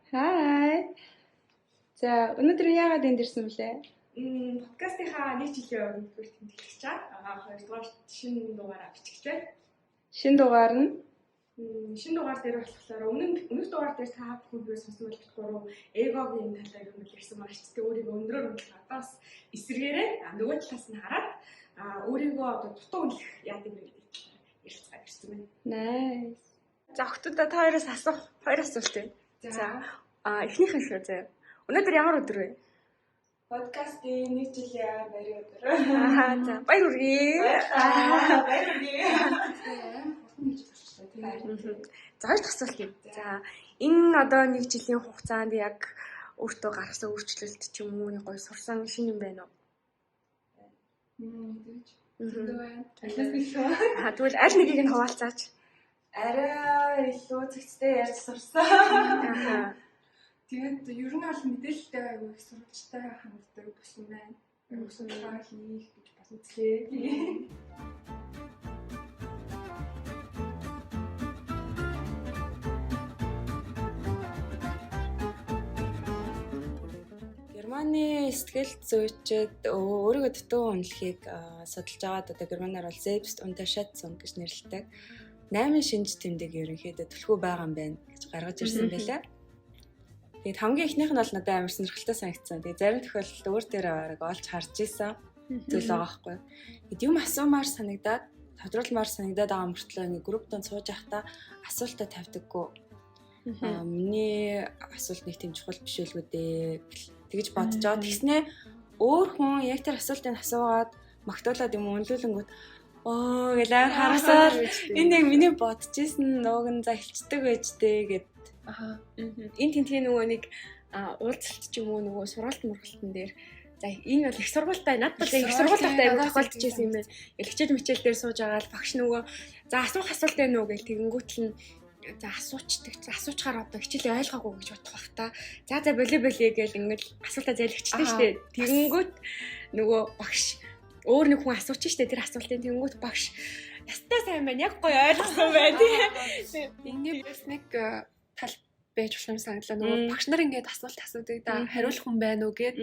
Hi. За өнөөдөр яагаад энд ирсэн вүлээ? Подкастынхаа нэг жилийн өмнөхөр тэмдэглэж чаа. Хоёрдугаар шинэ дугаараа бичих байна. Шинэ дугаар нь Шинэ дугаар дээр болохоор өмнөх дугаар дээр та бүхэн сонсон бол битгүүрөө эгогийн талаар юм хэлсэн маш ч өөрийгөө өндрөөр үнэлэх одоос эсрэгээрээ нөгөө талаас нь хараад өөрийгөө одоо дутуу үнэлэх яадаг вэ гэдэг ярилцгаа ирсэн байна. nice. За охтуудаа та хоёроос асуух хоёр асуулт байна. За эхнийхэн шүү заяа. Өнөөдөр ямар өдөр вэ? Подкастын нэг жилийн баярын өдөр. За баяр хүргэе. Баяр хүргэе. За хоёр дахь асуулт юм. За энэ одоо нэг жилийн хугацаанд яг өөртөө гаргасан өөрчлөлт ч юм уу гоё сурсан шинэ юм байна уу? Тэгвэл аль нэгийг нь хуваалцаач. Арай илүү зэгцтэй ярьж сурсан. Тэгээд ер нь бол мэдээлэлтэй аягүй их сурвалжтай ханддаг болсон байна. Өсөлтөө хийх гэж бодсон. Германы сэтгэл зүйчид өөрийгөө дутуу үнэлэхийг судалж байгаад одоо германаар бол Selbstunterschätzung гэж нэрлэдэг 8 шинж тэмдэг ерөнхийдөө төлхөө байгаа юм байна гэж гаргаж ирсэн байлаа. Тэгээд хамгийн ихнийх нь бол надад амар сонирхолтой санагдсан. Тэгээд зарим тохиолдолд өөр дээр олж харж исэн зүйл байгаа байхгүй. Тэгэд юм асуумаар санагдаад, тодруулмаар санагдаад байгаа мөртлөө ингээ групп донд сууж байхдаа асуултаа тавьдаггүй. Миний асуулт нэг тийм чухал биш үлгүй дээ тэгж бодож байгаа. Тэгснээ өөр хүн яг тэр асуултыг асуугаад магтуулаад юм үнэлүүлэнгүүт гэж харасаар энэ яг миний бодож исэн нууг нь за хэлцдэг байж дээ гэд. Энэ тентгийн нөгөө нэг уулзалт ч юм уу нөгөө сургалт мургалтын дээр за энэ бол их сургуультай надад бол их сургууль тахтай аягүй тохиолдож байсан юм байна. Хичээл мичээл дээр сууж байгаа л багш нөгөө за асуух асуулт байна уу гэж тэгэнгүүтэл нь за асуучгаар одоо хичээл ойлгоогүй гэж бодох бах та. За болио гэж ингээл асуултаа зайлгчтэй штэ. Тэгэнгүүт нөгөө багш өөр нэг хүн асууч штэ тэр асуултын тэгэнгүүт багш ястаа сайн байна. Яг гоё ойлгосон байна. Эндээс нэг тал байж болох юм санагдлаа. Нөгөө багш нар ингээд асуулт асуудаг да хариулах хүн байна уу гэд.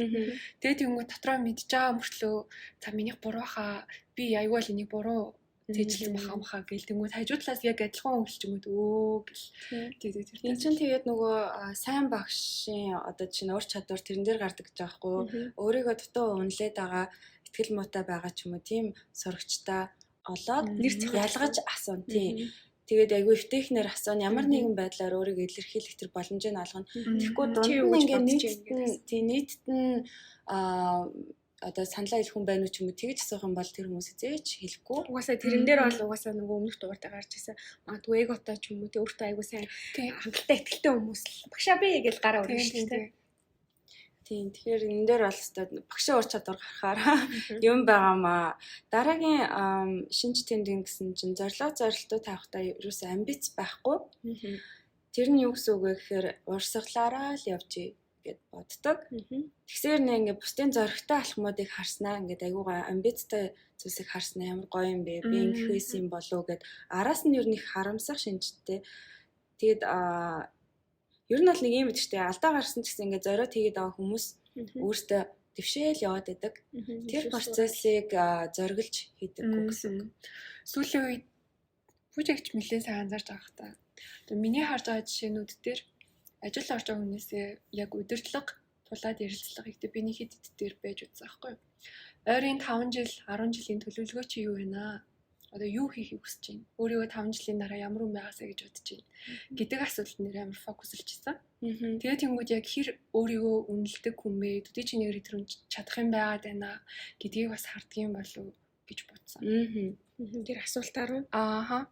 Тэгээд тэгэнгүүт дотроо мэдж байгаа мөртлөө за минийх буруу хаа би аягүй л энийг буруу тэжлэн бахамхаа гэл тэнгууд хажуудлаас яг адилхан өнгөлч юм уу гэл тэгээд энэ чинь тэгээд нөгөө сайн багшийн одоо чинь өөр чадвар тэрэн дээр гардаг гэж байгаа хгүй өөрийгөө дутуу үнэлээд байгаа ихтгэл муутай байгаа ч юм уу тийм сурагчтай олоод ялгаж асуун тийм тэгээд айгүй эвтэхнэр асуун ямар нэгэн байдлаар өөрийгөө илэрхийлэх тэр боломжийг олгоно тэгэхгүй дунд нь ингээд нийтэд нь одоо саналаа хэлэх хүн байна уу ч юм уу тэгж асуух юм бол тэр хүмүүс зээч хэлэхгүй. Угаасаа тэрэн дээр бол угаасаа нөгөө өмнөх дугаартаа гарч ирсэн. Магадгүй эготой ч юм уу тэг өөртөө айгуу сайн хангалттай ихтэй хүмүүс л багшаа би гэж гараа өргөн шүү дээ. Тийм тэгэхээр энэ дээр бол өстой багшаа уур чадвар гарахаар юм байгаамаа. Дараагийн шинж тэмдэг гэсэн чинь зорилттой тавихтаа ерөөсөө амбиц байхгүй. Тэр нь юу гэсэн үг вэ гэхээр урсгалаараа л явж гэд боддог. Тэгсээр нэ ингээ бусдын зоригтой алхмуудыг харснаа ингээд айгуугаа амбицтай зүйлсийг харснаа ямар гоё юм бэ? Би ингэх байсан юм болов уу гэд араас нь ер нь их харамсах шинжтэй. Тэгэд ер нь бол нэг юм идэгтэй алдаа гарсан ч гэсэн ингээ зориод хийгээд байгаа хүмүүс өөртөө дэвшээл яваад байдаг. Тэр процессыг зориглож хийдэг гэсэн. Сүүлийн үед бүжигч нэлээд сайн анзаарч байгаа хта. Тэгээ миний харж байгаа жишээнүүд дээр ажил орж байгаа хүнээсээ яг удирдлага тулаад ярилцлага хийхдээ би нэг хэд дээр байж үзсэн байхгүй юу. Ойрын 5 жил 10 жилийн төлөвлөгөө чи юу вэ наа? Одоо юу хийхийг хүсэж байна? Өөрийгөө 5 жилийн дараа ямар хүн байгаасаа гэж бодож байна гэдэг асуулт нэр амар фокуслж ирсэн. Тэгээд тэнгууд яг хэр өөрийгөө үнэлдэг хүн бэ? Төдий чи нэр тэр чадах юм байгаад байна гэдгийг бас харддаг юм болов гэж бодсон. Тэр асуултаар уу?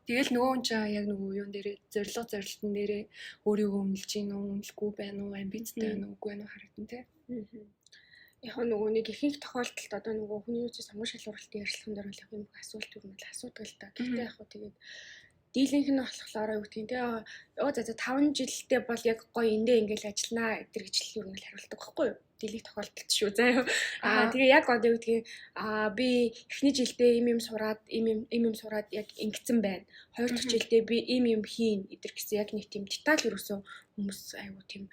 Тэгэл нөгөө хүн чинь яг нөгөө юун дээрээ зорилтын дээрээ өөрийгөө үнэлж гин үү, үнэлэхгүй байна уу, амбицтай байна уу, үгүй байна уу харагдан тий. Яг нөгөө нэг ихэнх тохиолдолд одоо нөгөө хүний үеийн самар шалгуурлалтын ярилцлаган дээр бол яг юм асуулт юу юм бол асуудаг л та. Гэхдээ яг хөө тэгээд дийлийнх нь болохоор юу гэдгийг тий. За 5 жилдээ бол яг гоё эндээ ингээл ажилланаа гэдэг гэж л юу юм хариулдаг байхгүй юу? Дийлэх тохиолдолд шүү заяа. Тэгээ яг одоо юу гэдгийг би эхний жилдээ им сураад яг ингэсэн байна. Хоёр дахь жилдээ би им хийн эдэр гэсэн яг нэг тийм деталь юусэн хүмүүс айгу тийм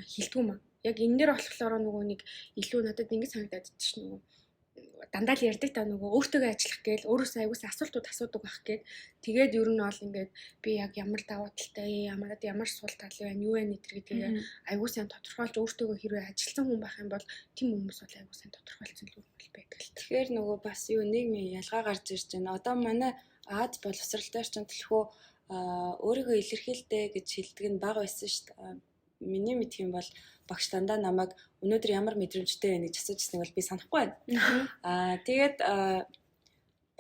хилдэг юм аа. Яг энэ дээр болохоор нөгөө нэг илүү надад ингэж санагдаад идэж ш нөгөө дандаа л ярьдаг та нөгөө өөртөө ажиллах гээл өөрөөсөө аягуулсан асуултууд асуудаг байх гээд тэгээд ер нь бол ингээд би яг ямар давуу талтай ямар сул тал байна юу вэ нэтэр гэдгийг аягуулсан тодорхойлж өөртөө хэрвээ ажилтсан хүн байх юм бол тийм хүмүүс бол аягуулсан тодорхойлцсон л бол байдаг л. Тэгэхээр нөгөө бас юу нийгмийн ялгаа гарч ирж байна. Одоо манай Аз боловсралтай орчин төлхөө өөрийгөө илэрхийлдэ гэж хэлдэг нь бага байсан шүү дээ. Миний мэдх юм бол багш дандаа намайг өнөөдөр ямар мэдрэмжтэй байна гэж асуужсныг бол би санахгүй байна. Тэгээд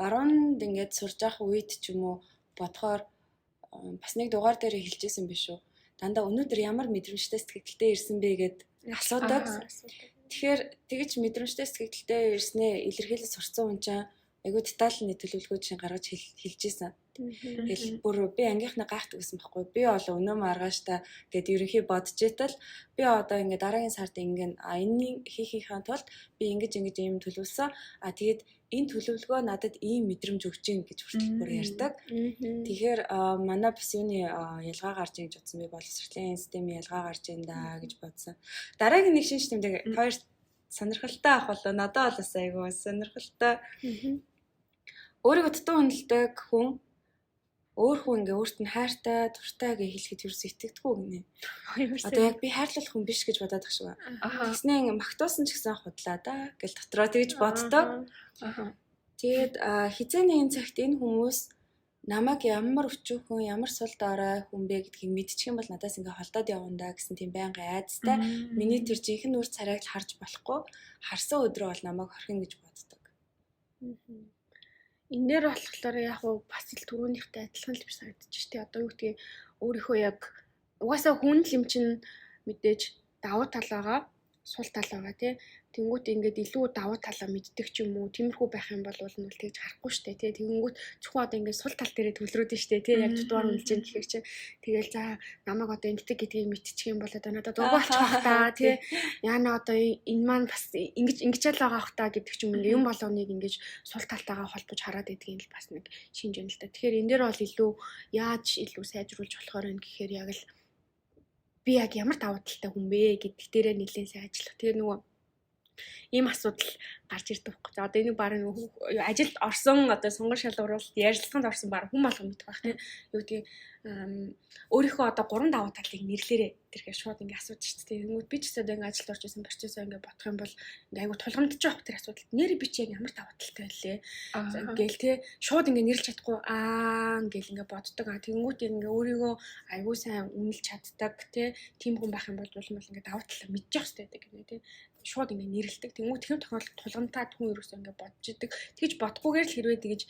баруунд ингээд сурж явах үед ч юм уу бодохоор бас нэг дугаар дээр хэлжсэн биш үү. Дандаа өнөөдөр ямар мэдрэмжтэй сэтгэлдээ ирсэн бэ гэд асуудаг. Тэгэхээр тэгж мэдрэмжтэй сэтгэлдээ ирснээ илэрхийлж сурцсан хүн чинь айгуу детальны төлөвлөгөө чинь гаргаж хэлжсэн. Тэгэл бүр би ангийнхнаа гайхдаг гэсэн байхгүй. Би бол өнөө маргааш та гэд ерөнхий бодож итэл би одоо ингээд дараагийн сард ингээд энэний хийхийнхаа тулд би ингэж ийм төлөвлөсөн. Тэгээд энэ төлөвлөгөө надад ийм мэдрэмж өгч ийн гэж хүртэл бүр ярьдаг. Тэгэхээр манай бас юуны ялгаа гарч ийн гэж бодсон. Би боловсролын системийн ялгаа гарч ийн да гэж бодсон. Дараагийн нэг шинж тэмдэг хоёр сонирхолтой ах болоо. Надад бол бас айгуу сонирхолтой. Өөрийгөө дутуу хүндэлдэг хүн өөр хүн ингээ өөрт нь хайртай, дуртай гэж хэлэхэд юу сэтгэдэггүй гинэ. Одоо яг би хайрлах хүн биш гэж бодоод байгаа шүү. Тэгснээ ингээ магтуусан ч гэсэн худлаа да гэл дотроо тэгж боддог. Тэгээд хизээ нэгэн цагт энэ хүмүүс намайг ямар өчүүхэн, ямар сул дорой хүн бэ гэдгийг мэдчих юм бол надаас ингээ холдоод явна гэсэн тийм байнгын айдастай. Миний тэр жинхэнэ үр царайг л харж болохгүй. Харсан өдрөө бол намайг хорхино гэж боддог. Энэ дээр болохоор яг бас л түрүүнийхтэй адилхан л биш санагдаж штэ. Одоо юу гэдгийг өөрийнхөө яг угаасаа хүн л юм чинь мэдээж давуу тал байгаа, сул тал байгаа тий. Тэнгүүт ингээд илүү давуу талаа мэддэг ч юм уу, тиймэрхүү байх юм бол нь тэгж харахгүй штэ тий. Тэнгүүт зөвхөн одоо ингээд сул тал дээрээ төвлөрөөд штэ тий. Яг дутуур үлж ийн гэхээр чинь тэгэл за намайг одоо эмгтэг гэдгийг мэдчих юм бол одоо надад дургу болчих واخ та тий. Яна одоо энэ маань бас ингэж л байгаа واخ та гэдэг ч юм ингээд юм болгоныг ингээд сул талтайгаа холбож хараад байдгийг л бас нэг шинж юм л та. Тэгэхээр энэ дээр бол илүү яаж илүү сайжруулж болохоор юм гэхээр яг л би яг ямар давуу талтай хүн бэ гэдг дээрээ нэлээд сайн ажиллах. Тэгээ нөгөө ийм асуудал гарч ирдэг байхгүй. За одоо энийг бараг ажилд орсон одоо сонгон шалгуулалт ярилцлаганд орсон бараг хүн болгон мэдэх байх тийм. Юу гэдгийг өөрийнхөө одоо 3 давуу талыг нэрлээрээ тэргээ шууд ингээ асуудаг шүү дээ. Тэнгүүд би ч гэсэн ингээ ажилд орж исэн процессоо ингээ бодох юм бол ингээ айгу тулгамдж байгаа тэр асуудал. Нэр би чи яг ямар давуу талтай байлээ. Ингээл те шууд ингээ нэрлж чадахгүй ингээл ингээ боддог. Тэнгүүд ингээ өөрийгөө айгу сайн үнэлж чаддаг те. Тим хүн байх юм бол ингээ давуу талаа мэдчих хэрэгтэй гэдэг юм те. Шууд ингээ нэрлдэг. Тэнгүүд тэр тохиолдолд тулгамдтаад хүн ерөөсөө ингээ бодож идэг. Тэгж бодохгүйгээр л хэрвээ тэгж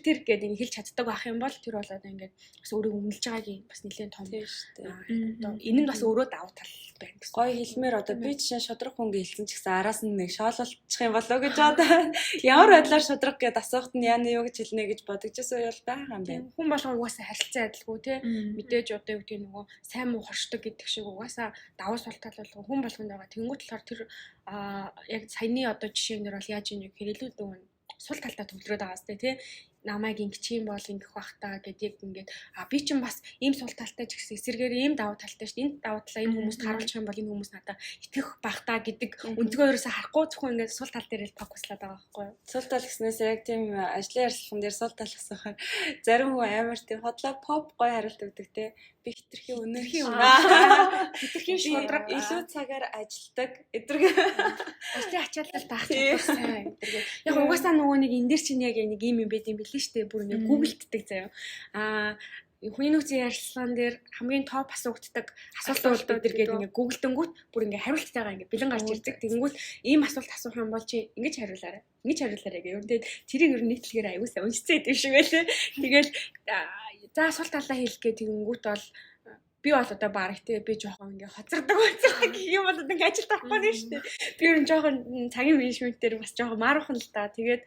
тэр гэдэг ингээ хэлж чаддаг байх юм бол тэр болоод ингээ бас өөрийгөө үнэлж байгаагийн бас нэлээд том шүү дээ. Одоо энэ нь бас өөрөө давуу тал байна гэсэн. Гоё хэлмээр одоо би жишээ шудраг хүн гэлсэн ч гэсэн араас нь нэг шоололчих юм болоо гэж одоо ямар байдлаар шудраг гэд асуухт нь яаны юу гэж хэлнэ гэж бодогчсон бол байгаа юм байна. Хүн болгоо угаасаа харилцаа адилгүй те. Мэдээж одоо юу гэдэг нөгөө сайн муу хоршдог гэдэг шиг угаасаа давуу сул тал болгоо хүн болгонд байгаа. Тэнгүүд талаар тэр яг саяны одоо жишээнээр бол яаж юм гэхээр илүү дүүн сул талтай төвлөрөөд байгаа сте тий. Намайг ингэчих юм бол ингэх бах та гэдэг ингээд би чинь бас ийм сул талтай ч гэсэн эсэргээр ийм давуу талтай шүү дээ. Энэ давуу талаа энэ хүмүүст харуулчих юм бол энэ хүмүүс надад итгэх бах та гэдэг өнцгөө ерөөсө харахгүй зөвхөн ингээд сул тал дээр л фокуслаад байгаа байхгүй юу? Сул тал гэснээс яг тийм ажлын ярилцлаган дээр сул тал асуухаар зарим хүн амар тийм хотлоо поп гоё хариулт өгдөг те. Би хитрхи өнөрхий хитрхи шудраг илүү цагаар ажилдаг эдэрэг ажлын ачаалал таах сайн эдэрэг. Яг угаасаа нөгөө нэг энэ дэр чинь яг нэг юм байд юм билээ шүү дээ. Бүр ингээд гуглддаг заяа. Хүний нөөцийн ярилцлаган дээр хамгийн топ асуугддаг асуултууд гэдэг ингээд гуглдэнгүүт бүр ингээд хариулттайгаа ингээд бэлэн гарч ирдэг. Тэгэнгүүт ийм асуулт асуух юм бол чи ингэж хариулаарай. Ингэж хариулаарай гэх юм. Тэгээд тэрийг ер нь нийтлэгээр аюулсаа уншицээ гэдэг шиг байлээ. Тэгэл за сул талаа хэлэх гэх тэгэнгүүт бол би бол одоо бараг те би жоохон ингээ хоцордог гэх юм бол ингээ ажил тахгүй нэ шүү дээ. Би ер нь жоохон цагийн менежмент дээр бас жоохон маруухан л да. Тэгээд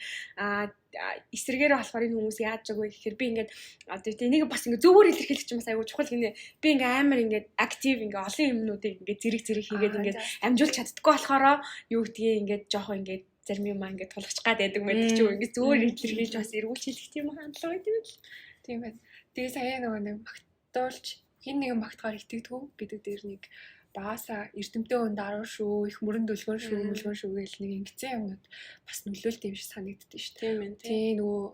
эсрэгээр болохоор энэ хүмүүс яаж байгаа вэ гэхээр би ингээд одоо энийг бас ингээ зөвөр илэрхийлэх чинь бас аягүй чухал гинэ. Би ингээ амар ингээ актив ингээ олон юмнуудыг ингээ зэрэг хийгээд ингээ амжуулж чаддаггүй болохоор юу гэдгийг ингээ жоохон ингээ зарим юм ингээ тулгач гад байдаг байдаг ч юу ингээ зөвөр илэрхийлж бас эргүүлж хэлэх тийм хандлага байдаг юм л. Тийм байна. Тэгээ сая нөгөө нэг магтуулж хин нэгэн багтахаар итгэдэггүй гэдэг дээр нэг багасаа эрдэмтэй хүн даруй шүү, их мөрөн дүлгөн шүү гэл нэг ингэсэн юмнууд бас нөлөөлт юм шиг санагддээ шүү. Тийм ээ. Тийм нөгөө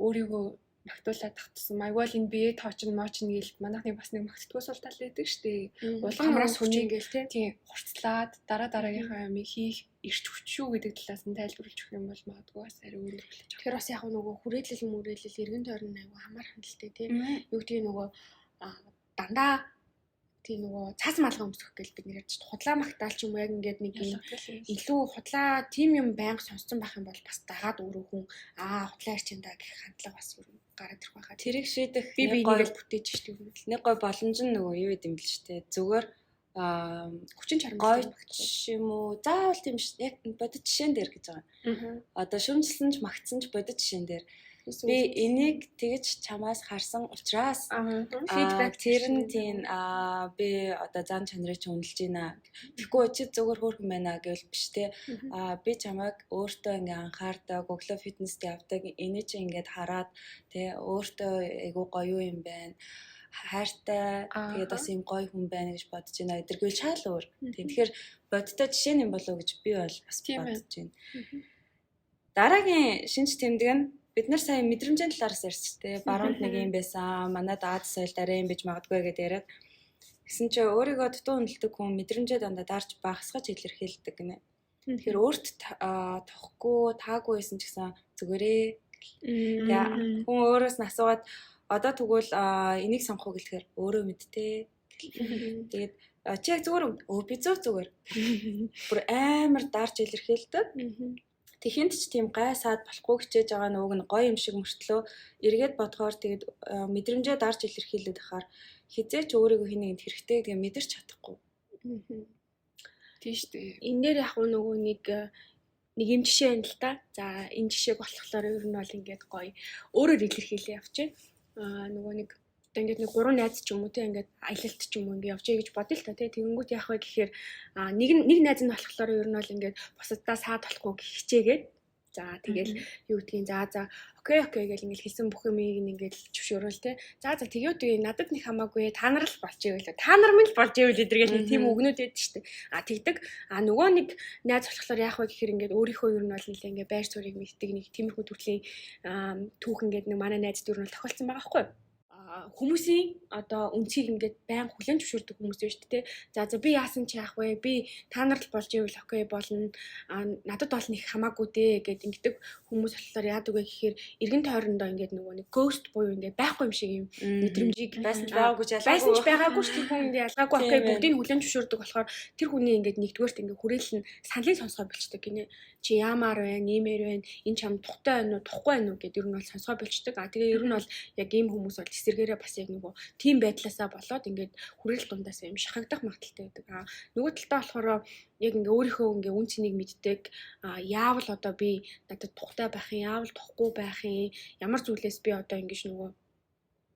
өөрийгөө магтуулаад тахтсан. Айвал энэ бие тоочн моочн гээл манайхны бас нэг магтдгуус бол тал байдаг шүү дээ. Улам Хамраас хүчин гээл тийм хурцлаад дараагийнхаа юм хийх ирч хүчшүү гэдэг талаас нь тайлбарлаж өгөх юм бол магадгүй бас арай өөр хүлээж авах. Тэгэхээр бас яг нөгөө хүрээлэл эргэн тойрон аягүй хамаархан л дээ тийм. Юу гэдгийг нөгөө дандаа тийм нөгөө цаас малгай өмсөх гээл бид нэр чинь худлаа магтаал ч юм уу яг ингээд нэг юм илүү худлаа тийм юм байнга сонсцсон байх юм бол бас дагаад өөрөө хүн худлаа ирч юм да гэх хандлага бас юу гараад ирэх байхаа. Тэрийг шийдэх би нэгэл бүтээж штеп юм л. Нэг гой боломж нь нөгөө юу гэдэм бэл штэ. Зүгээр хүчин чармай магтчих юм уу? Заавал тийм яг бодит жишээн дээр гэж байгаа. Одоо шүмжилсэн ч магтсан ч бодит жишээн дээр би энийг тэгж чамаас харсан учраас фидбек тэр нь тийм би одоо зан чанарыг ч үнэлж байна. Тэгэхгүй чи зүгээр хөөрхөн байна гэвэл биш те. Би чамайг өөртөө ингээ анхаардаг, өглөө фитнест явдаг, энийг чи ингээд хараад те өөртөө айгуу гоё юм байна. Хайртай тэгээд бас юм гоё хүн байна гэж бодож байна. Эдэргүй шал өөр. Тэгэхээр бодтой жишээ юм болов гэж би бол бас бодож байна. Дараагийн шинж тэмдэг нь бид нар сая мэдрэмжийн талаараас ярьж тээ. Баруунд нэг юм байсан. Манайд Аз соёл дараа юм биж магадгүй гэдээ яриад. Гэсэн чи өөрийгөө дутуу үнэлдэг хүн мэдрэмжээ дандаа дарж багасгаж илэрхийлдэг гинэ. Тэгэхээр өөрт тохгүй, таагүй байсан ч гэсэн зүгээрээ. Тэгээ хүн өөрөөс нь асуугаад одоо тэгвэл энийг сонгох уу гэхээр өөрөө мэдтээ. Тэгээд чи яг зүгээр би зүгээр. Бүр амар дарж илэрхийлдэг. Тэхинд ч тийм гай саад болохгүй хичээж байгаа нөөг нь гоё юм шиг мөртлөө эргээд бодохоор тэгээд мэдрэмжээ дарж илэрхийлээд ахаар хизээч өөрийгөө хин нэгэнд хэрэгтэй гэдгийг мэдэрч чадахгүй. Тийм шүү дээ. Энэ дээр яг нөгөө нэг юм жишээ байна л да. За энэ жишээг болохоор ер нь бол ингээд гоё өөрөөр илэрхийлээ явчих. Нөгөө нэг одоо ингээд нэг 3 найз ч юм уу те ингээд аялалт ч юм уу ингээд явжээ гэж бодъё л та те. Тэгэнгүүт яах вэ гэхээр нэг найз нь болохоор ер нь бол ингээд бусаддаа саад болохгүй хичээгээд за тэгэл юу гэдгийг за окей гэж ингээд хэлсэн бүх юмыг ингээд зөвшөөрөл те. За тэгээд надад нэг хамаагүй та нар л болж ивэл та нар минь л болж ивэл эдэргээл нэг тийм өгнүүд байдаг шүү дээ. Тэгдэг нөгөө нэг найз болохоор яах вэ гэхээр ингээд өөрийнхөө ер нь бол нэлээ ингээд байр суурийг мэддэг нэг тиймэрхүү төрлийн түүх ингээд нэг манай найз дөрөв нь тохиолдсон байгаа байхгүй юу? Хүмүүсийн одоо үнцгийг ингээд байн хүлэн зөвшөөрдөг хүмүүс байна шүү дээ. За би яасан ч яах вэ? Би та нар л болж ивэл окей болно. Надад бол нэг хамаагүй дээ гэд ингэдэг хүмүүс болохоор яадаг вэ гэхээр эргэн тойрондоо ингээд нөгөө нэг ghost буюу ингээд байхгүй юм шиг юм мэдрэмжийг байсан ч байгаагүй ч шүү хүн ингээд ялгаагүй окей бүгдийг хүлэн зөвшөөрдөг болохоор тэр хүний ингээд нэгдүгээрт ингээд хүрээлэн саналын сонсгоо болчдөг гинэ. Чи яамаар байна, нэмэр байна, энэ чам тухтай байна уу, тухгүй байна уу гэдээ ер нь бол сонсгоо болчдөг. Тэгээ ер нь бол яг ийм хүмүүс бол эсэргээрээ бас яг нөгөө тийм байдлаасаа болоод ингээд хүрээлэл дундаас юм шахагдах магадaltaй байдаг. Нөгөө талдаа болохоор яг ингээ өөрийнхөө ингээ үн цэнийг мэддэг. Яавал одоо би надад тухтай байх юм, яавал тухгүй байх юм, ямар зүйлээс би одоо ингэж нөгөө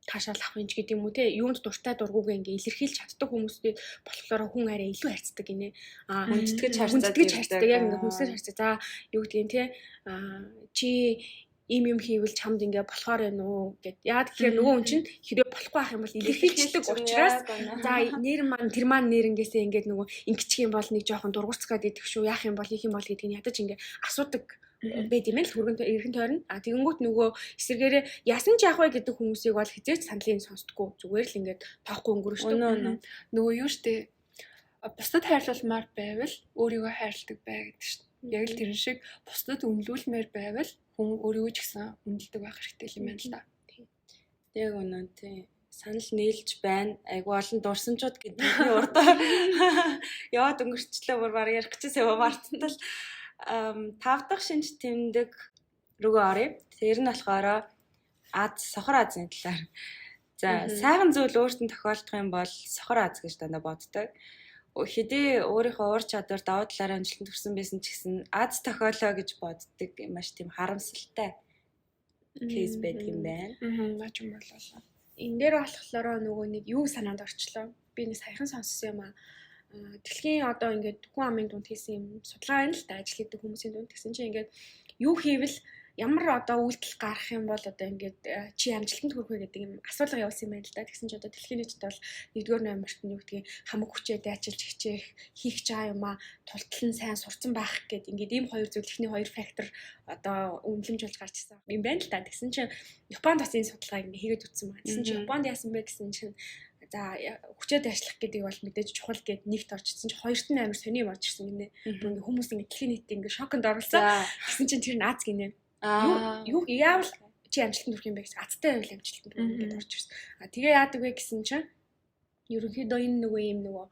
таашаал авах юм ч гэдэг юм уу те юунд дуртай дургууг ингээ илэрхийлж чаддаг хүмүүстэй болохоор хүн арай илүү хайрцдаг гинэ. Хүндэтгэж харьцдаг яг ингээ хүнсээр харьцдаг. За юу гэдгийг те чи ийм юм хийвэл чамд ингээ болохоор байна уу гэд. Яа тэгэхээр нөгөө хүн чинь хэрэг болохгүй ах юм бол илэрхийлждэг учраас за нэр маань тэр маань нэрнгээсээ ингээд нөгөө ингэчих юм бол нэг жоохон дургуцгаад идэх шүү яах юм бол хийх юм бол гэдгийг ядаж ингээ асуудаг байд юм л эргэн тойрон. Тэгэнгүүт нөгөө эсэргээрээ яасан ч яах вэ гэдэг хүмүүсийг бол хизээч саналын сонсдоггүй зүгээр л ингээд тоохгүй өнгөрөө шүү. Нөгөө юу штэ бусдад хайрлуулмаар байвал өөрийгөө хайрладаг бай гэдэг шүү. Яг л тэрэн шиг бусдад үнэлүүлмээр байвал хүн өөрийгөө ч гэсэн үнэлдэг байх хэрэгтэй юм байна л да. Яг үнэ тий. Санал нээлж байна. Айгу олон дурсамжууд гэдэгний урдаар яваад өнгөрчлөө бүр баг ярих гэжсэн юм мартсан тал 5 дахь шинж тэмдэг рүүгээ оръё. Тэр нь болохоор сохор Азийн талаар. За сайхан зүйл өөрт нь тохиолдох юм бол сохор Аз гэж дандаа боддог. Хэдий өөрийнхөө уур чадвар даваа талаараа амжилтанд хүрсэн байсан ч гэсэн Аз тохиолоо гэж боддог маш тийм харамсалтай кейс байдаг юм байна. Наач юм болоо. Энэ дээр болохоор нөгөө нэг юу санаанд орчлоо. Би нэг саяхан сонссон юм аа. Дэлхийн одоо ингээд хүн амын дунд хийсэн юм судалгаа байна л да ажил хийдэг хүмүүсийн дунд. Тэгсэн чинь ингээд юу хийвэл ямар одоо үйлдэл гарах юм бол одоо ингээд чи амжилтанд хүрэх вэ гэдэг юм асуулга явуулсан юм байна л да. Тэгсэн чи одоо дэлхийн нийтэд бол 1-р номерт нь юу гэдгийг хамаг хүчээ дайчилж хичээх хийх гэж байгаа юм а тултал нь сайн сурцсан байх гэд ингээд ийм хоёр зүйл ихний хоёр фактор одоо үнэлэмжүүлж гарч ирсэн юм байна л да. Тэгсэн чи Японд бас энэ судалгааг ингээд хийгээд үтсэн байна. Тэгсэн чи Японд яасан бэ гэсэн чинь за хүчээ дайшлах гэдэг бол мэдээж чухал гэд нэгт орчсон чи хоёрт нь амар сони юм орж ирсэн гинэ. Ингээ хүмүүс ингээ дэлхийн нийтэд ингээ шоконд оруулсан. Тэгсэн чинь тэр Наз гинэ. Юу яавал чи амжилтанд хүрэх юм бэ гэсэн азтай байвал амжилтанд хүрэх ингээд орж ирсэн. Тэгээ яадаг вэ гэсэн чинь ерөнхийдөө энэ нөгөө юм нөгөө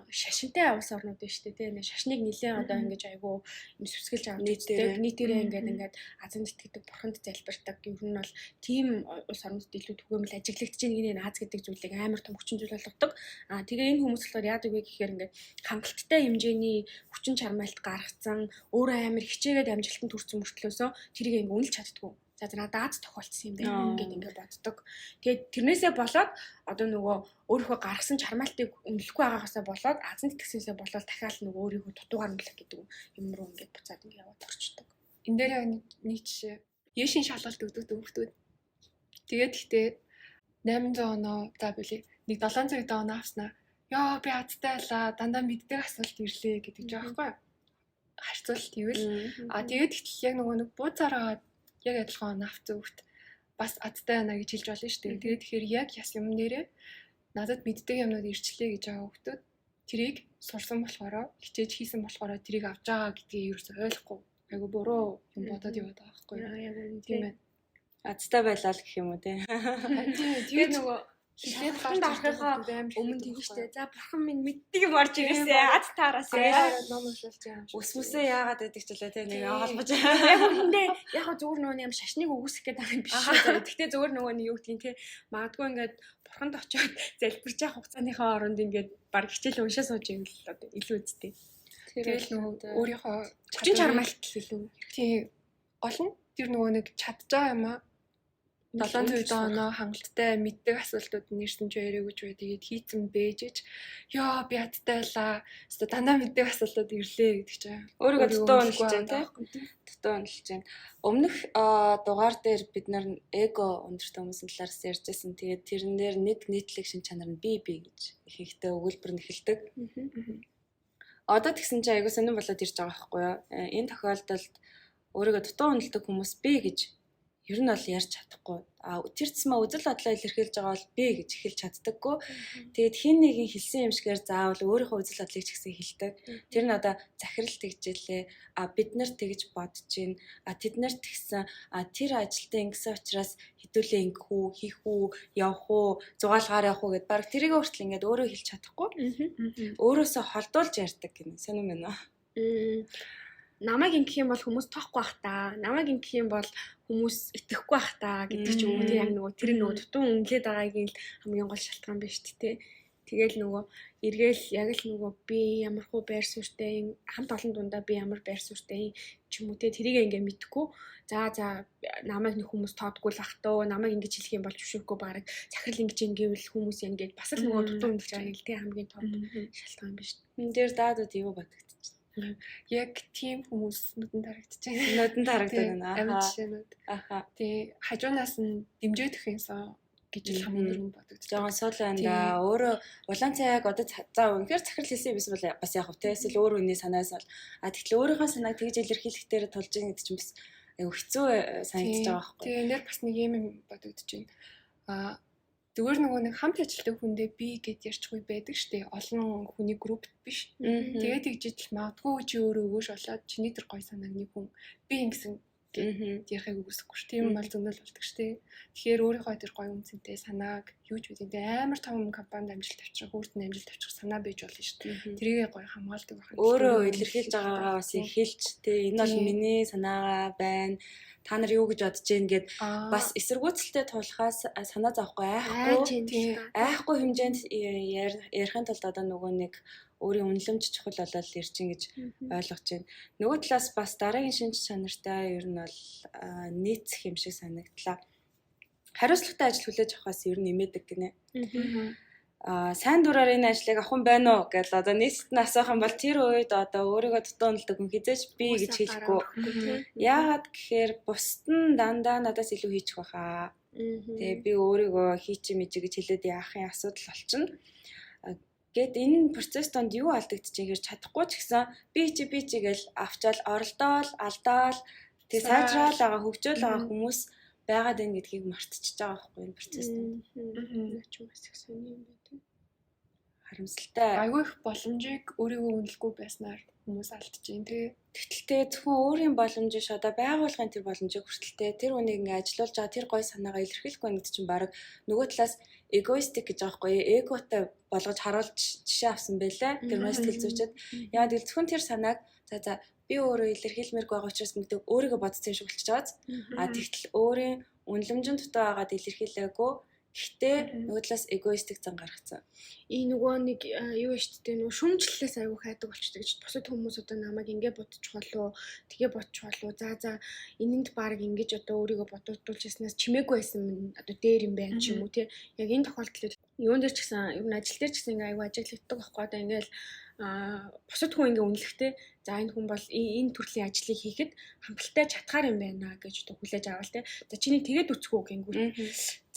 шашинтай улс орнууд байна шүү дээ тийм шашныг нэлээд одоо ингэж айгу юм сүсгэлж авч нийтээрээ ингээд азанд итгэдэг бурханд залбирдаг ер нь бол тийм улс орнууд илүү түгээмэл ажиглагдаж байгаа Наз гэдэг зүйлийг амар том хүчин зүйл болгодог. Тэгээ энэ хүмүүс болохоор яадаг вэ гэхээр ингээд хангалттай хэмжээний хүчин чармайлт гаргацсан өөрөө амар хичээгээд амжилтанд хүрсэн мөртлөөсөө тэрийг ингээд үнэлж чаддгүй. За надад тохиолдсон юм байна ингээд боддог. Тэгээд тэрнээсээ болоод одоо нөгөө өөрийнхөө гаргасан чармаалтыг үнэлэхгүй байгаагасаа болоод азанд итгэсээсээ болоод дахиад нөгөө өөрийгөө дутуугаар үнэлэх гэдэг юм руу ингээд буцаад ингээд яваад орчдөг. Энэ дээр нэг жишээ Яшин шалгалт өгдөг хүмүүс. Тэгээд ихтэй 800 оноо за билий нэг 700 оноо авснаа. Яа би азтай байлаа дандаа мэддэг асуулт ирлээ гэдэг ч аахгүй. Харьцуулт ивэл тэгээд ихтэл яг нөгөө нэг бууцаараа яг адилхан авц өгт бас адтай байна гэж хэлж болно шүү дээ. Тэгээд тэгэхээр яг яс юм нэрээ надад мэддэг юмнууд ирчлээ гэж байгаа хүмүүс тэрийг сурсан болохоор хичээж хийсэн болохоор тэрийг авч байгаа гэдгийг ерөөсөй ойлгохгүй. Айгу буруу юм бодоод яваад байгаа байхгүй юу? Яг үнэ тийм байна. Азтай байлаа л гэх юм уу те. Тэгээд нөгөө хилээд гарч авахынхаа өмнө тэгэн штэ. За бурхан минь мэддэг юм орж ирээсэ. Аз таараасаа. ном уншуулж байгаа. Өсмөсөө яагаад гэдэг ч лээ те нэг холбож. Яг үндэ яг зүгээр нөгөө юм шашныг үгүйсэх гээд байгаа юм биш үү. Гэхдээ зүгээр нөгөө нь юу гэдгийг те магадгүй ингээд бурханд очиод залбирч явах хугацааныхаа оронд ингээд баг хичээл уншаа сууж юм л одоо илүү үстэй. Тэгэл нөгөө өөрийнхөө хүчин чармайлт илүү. Тийм гол нь тэр нөгөө нэг чадж байгаа юм аа 700 оноо хангалттай мэддэг асуултууд нэрсэн ч яриаггүй ч бай. Тэгээд хийцэн бэжж ёо би адтай байлаа. Өөртөө дандаа мэддэг асуултууд ирлээ гэдэг чинь. Өөрийгөө дутуу уншиж байна тийм. Дутуу уншиж байна. Өмнөх дугаар дээр бид нар эго өндөртэй хүмүүсийн талаас ярьжсэн. Тэгээд тэрэн дээр нийтлэг шин чанар нь би гэж их ихтэй өгүүлбэр нь эхэлдэг. Одоо тэгсэн чинь айгуу сонирн болоод ирж байгаа байхгүй юу? Энэ тохиолдолд өөрийгөө дутуу уншдаг хүмүүс би гэж ер нь бол ярьж чадахгүй. Тэр цэсмээ үзэл бодлоо илэрхийлж байгаа бол би гэж эхэлж чаддаггүй. Тэгээд хин нэгin хэлсэн юм шигээр заавал өөрийнхөө үзэл бодлыг ч гэсэн хэлдэг. Тэр нь одоо захирал тэгжээлээ. Бид нар тэгж бодож байна. Тэд нарт тэгсэн тэр ажилтаа ингэсэн учраас хэдүүлээ ингэх үү, хийх үү, явах уу, зугаалгаар явах уу гэд баг тэрийг өөртөл ингээд өөрөө хэлж чадахгүй. Өөрөөсөө холдуулж ярьдаг гэнэ. Сонирм байна уу? Намайг ингэх юм бол хүмүүс тоохгүй бах та. Намайг ингэх юм бол хүмүүс итгэхгүй бах та гэдэг ч юм уу. Яг нөгөө тэр нөгөө дутуу өнгөлөд байгаагийн л хамгийн гол шалтгаан байна шүү дээ. Тэгэл нөгөө эргээл яг л нөгөө би ямар хуу байр суурьтай хамт олон дундаа би ямар байр суурьтай ч юм уу те тэрийг ингээ мэдхгүй. За намайг нэг хүмүүс тоодгүй л ах тоо. Намайг ингэж хэлэх юм бол зөвшөөрөхгүй бараг захирал ингэж ингээвэл хүмүүс ингэж бас л нөгөө дутуу өнгөлж байгаа юм л те хамгийн том шалтгаан байна шүү дээ. Энэ дээр даадууд юу бодогдчих. Яг тийм хүмүүс нүдэнд харагдаж байна. Нүдэнд харагдаж байна. Амин жишээнүүд. Тэгээ хажуунаас нь дэмжиж өгөх юмсан гэж хамгийн түрүүнд бодогдож байгаа. Жогон сул байна. Өөрөө улаан цайг одоо за үнэхээр захирал хэлсэн юм бол бас яг хөө те эсвэл өөр хүний санаас бол тэгэхээр өөрийнхөө санааг тэгж илэрхийлэх дээр тулж байгаа гэдэг чинь бас айгу хэцүү санагдаж байгаа байхгүй. Тэгээ энэ дээр бас нэг юм бодогдож байна. Зүгээр нөгөө нэг хамт ажилладаг хүндээ би гэж ярьчихгүй байдаг штэ. Олон хүний группт биш. Тэгээд тэгжиж магадгүй чи өөрөө өгөөш болоод чиний тэр гой санааг нэг хүн би ингэсэн гэж ярихыг үгүйсэхгүй ш. Тийм бол зөндөл болдог штэ. Тэгэхээр өөрийнхөө тэр гой үнцэнтэй санааг юу ч үгүй амар том компанид амжилт авчрах, өөртөө амжилт авчрах санаа байж болно штэ. Тэрийг гой хамгаалдаг байх. Өөрөө илэрхийлж байгаагаа бас хэлж тэ энэ бол миний санаагаа байна. Та нар юу гэж бодож байна гэд бас эсэргүүцэлтэй тулахаас санаа зовхгүй айхгүй хэмжээнд ярихын тулд одоо нөгөө нэг өөрийн үнэлэмж чухал болол ирж ин гэж ойлгож байна. Нөгөө талаас бас дараагийн шинж чанартай ер нь бол нийцэх юм шиг санагдлаа. Хариуцлагатай ажил хүлээж авахаас ер нь нэмэдэг гинэ. сайн дураар энэ ажлыг авах юм байна уу гэж одоо нийтэд нь асуух юм бол тэр үед одоо өөрийгөө дутуу унтдаг хүн хизээч би гэж хэлэхгүй. Яагаад гэхээр бусд нь дандаа надаас илүү хийчих байхаа. Тэгээ би өөрийгөө хийчих мэжиг гэж хэлээд яахын асуудал болчихно. Гэт энэ процесс донд юу алдагдчих гэж чадахгүй ч гэсэн би чи гэж авчаал оролдоол алдаал тэгээ сайжраал байгаа хөгжөөл байгаа хүмүүс байгаад байна гэдгийг мартчихж байгаа байхгүй энэ процесс донд. Ч юм бас их сони юм байна. Харамсалтай. Айгүй их боломжийг өөрийгөө үнэлэхгүй байснаар хүмүүс алдчихээн тий. Тэгтэлтэй зөвхөн өөрийн боломж ш одоо байгууллагын тэр боломжийг хүртэлтэй тэр үнийг ингээ ажилуулж байгаа тэр гой санаагаа илэрхийлэхгүй гэдэг чинь баг нөгөө талаас эгоистик гэж байгаа байхгүй эготой болгож харуулж жишээ авсан байлаа тэр мэстэл зүүчэд яагаад гэвэл зөвхөн тэр санааг за би өөрөө илэрхийлмээргүй байгаа учраас гэдэг өөрийгөө бодсон юм шиг болчихж байгааз тэгтэл өөрийн үнэлэмжийн дотор байгаад илэрхийлээгүй гэхдээ нөгөө талаас эгоистик зан гаргацсан. Нөгөө нэг юу вэ штэ нөгөө шүүмжлэлээс аягүй хайдаг болчихдог гэж бусад хүмүүс одоо намайг ингэ бодчих болоо тэгээ бодчих болоо за энэнд баг ингэж одоо өөрийгөө бодуулж яснаас чимээгүй байсан одоо дээр юм байна ч юм уу тий яг энэ тохиолдолд юун дээр ч гэсэн ер нь ажил дээр ч гэсэн аягүй ажиглагддаг байхгүй одоо ингээл бусад хүн ингээ үнэлэхтэй за энэ хүн бол энэ төрлийн ажлыг хийхэд хангалттай чадхаар юм байна гэж одоо хүлээж авал те. За чиний тэгээд үцгүү гингүүт.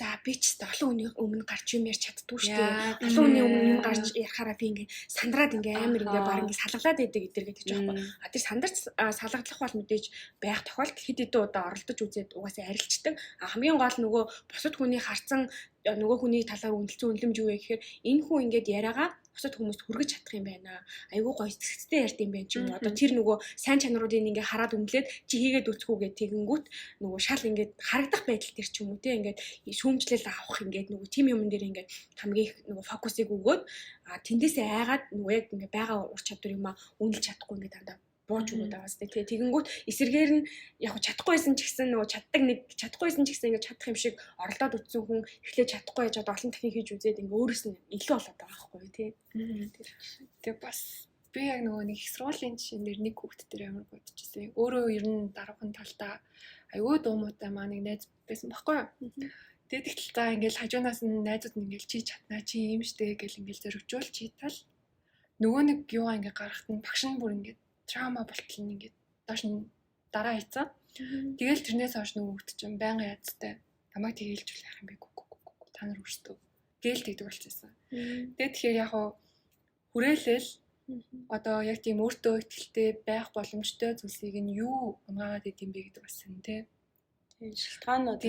За би ч олон хүний өмнө гарч юм ярьж чаддгүй шүү дээ. Олон хүний өмнө юм гарч ярахаараа би ингээ сандраад ингээ амар ингээ баг ингээ салгалаад идэг гэдэр гэж байгаа байхгүй. Тэр сандарч салгадлах бол мэдээж байх тохиолдол хэд хэдэн удаа оролдож үзээд угаасаа арилждаг. Хамгийн гол нөгөө бусад хүний харцан нөгөө хүний талаар үнэлсэн үнэлэмж юу вэ гэхээр энэ хүн ингээд яриагаа бусад хүмүүст хүргэж чадах юм байна. Айгуу гоё сэтгэцтэй ярьд юм байна ч юм уу. Одоо тэр нөгөө сайн чанаруудыг ингээ хараад үнэлээд чи хийгээд үцхүүгээ тэгэнгүүт нөгөө шал ингээд харагдах байдал төр ч юм уу те ингээд шүүмжлэл авах ингээд нөгөө тим юм дээр ингээд хамгийн их нөгөө фокусыг өгөөд тэндээсээ айгаад нөгөө яг ингээ байгаа ур чадвар юм үнэлж чадахгүй ингээд дандаа бууж өгöd аваас тэ тэгэнгүүт эсэргээр нь яг чадахгүйсэн ч гэсэн нөгөө чадахгүйсэн ч гэсэн ингээд чадах юм шиг оролдоод үтсэн хүн эхлээд чадахгүй яж одоо олон дахин хийж үзээд ингээд өөрөөс нь илүү болоод байгаа байхгүй тий. Тэг бас би яг нөгөө нэг их сургуулийн жишээн дээр нэг хүүхэд дээр ямар бодчихсон. Өөрөө ер нь дараахан талдаа аюу дуумуутай маа нэг найз байсан байхгүй юу. Тэгээд тэгтэл та ингээд хажуунаас нь найзууд нь ингээд чи чаднаа чи юм штэ гэл ингээд зоригжуул читал нөгөө нэг юугаа ингээд гарахт нь багш нь бүр ингээд траума болтол нь ингээд доош нь дараа хийцэн. Тэгэл тэрнээс хойш нөгөө хүүхэд чинь байнгын ядтай намайг тэгэлжүүл яах юм бэ гү та нар өөрсдөө гээл тэгдэг болчихсон. Тэгээд тэгэхээр яг хүрээлэл одоо яг тийм өөртөө ихтэй байх боломжтой зүйлсийг нь юу унгаагаад идэм бэ гэдэг бас юм тий. Шалтгаанууд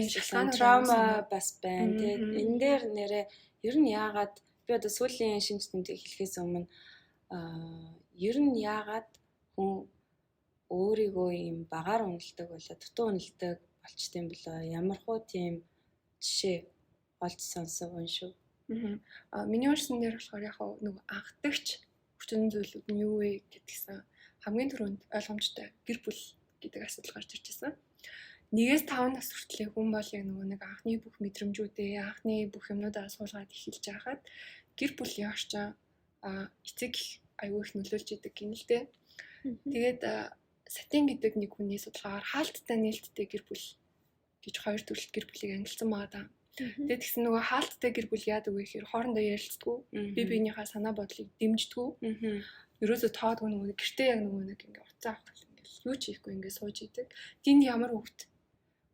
траума бас байна тий. Энэ дээр нэрээ ер нь яагаад би одоо сүүлийн шинж тэмдэг хэлэхээс өмнө ер нь яагаад хүн өөрийгөө юм багаар үнэлдэг болоо дутуу үнэлдэг болчтой юм болоо ямар хуу тийм жишээ олж сонсов шүү. Миний өрсөн дээр болохоор яг нөгөө анхдагч хүчин зүйлүүд нь юу вэ гэдгсэн хамгийн түрүүнд ойлгомжтой гэр бүл гэдэг асуудал гарч ирж байсан. 1-5 нас хүртэл хүн бол яг нөгөө нэг анхны бүх мэдрэмжүүдээ анхны бүх юмнуудаа суулгаад эхэлж байхад гэр бүлийн орчин эцэг аюул их нөлөөлж идэг гин л дээ. Тэгээд Сатин гэдэг нэг хүний судалгаагаар хаалттай нээлттэй гэр бүл гэж хоёр төрөлт гэр бүлийг ангилсан байгаа. Тэгээд тэгсэн нөгөө хаалттай гэр бүл яадаг вэ гэхээр хоорондоо ярилцдаггүй, бие биенийхээ санаа бодлыг дэмждэггүй. Ерөөсөө тоодгүй нөгөө гэртээ яг нөгөө нэг ингээ уцаа авах ингээл юу ч хийхгүй ингээ сууж идэг. Тэнд ямар хөвгт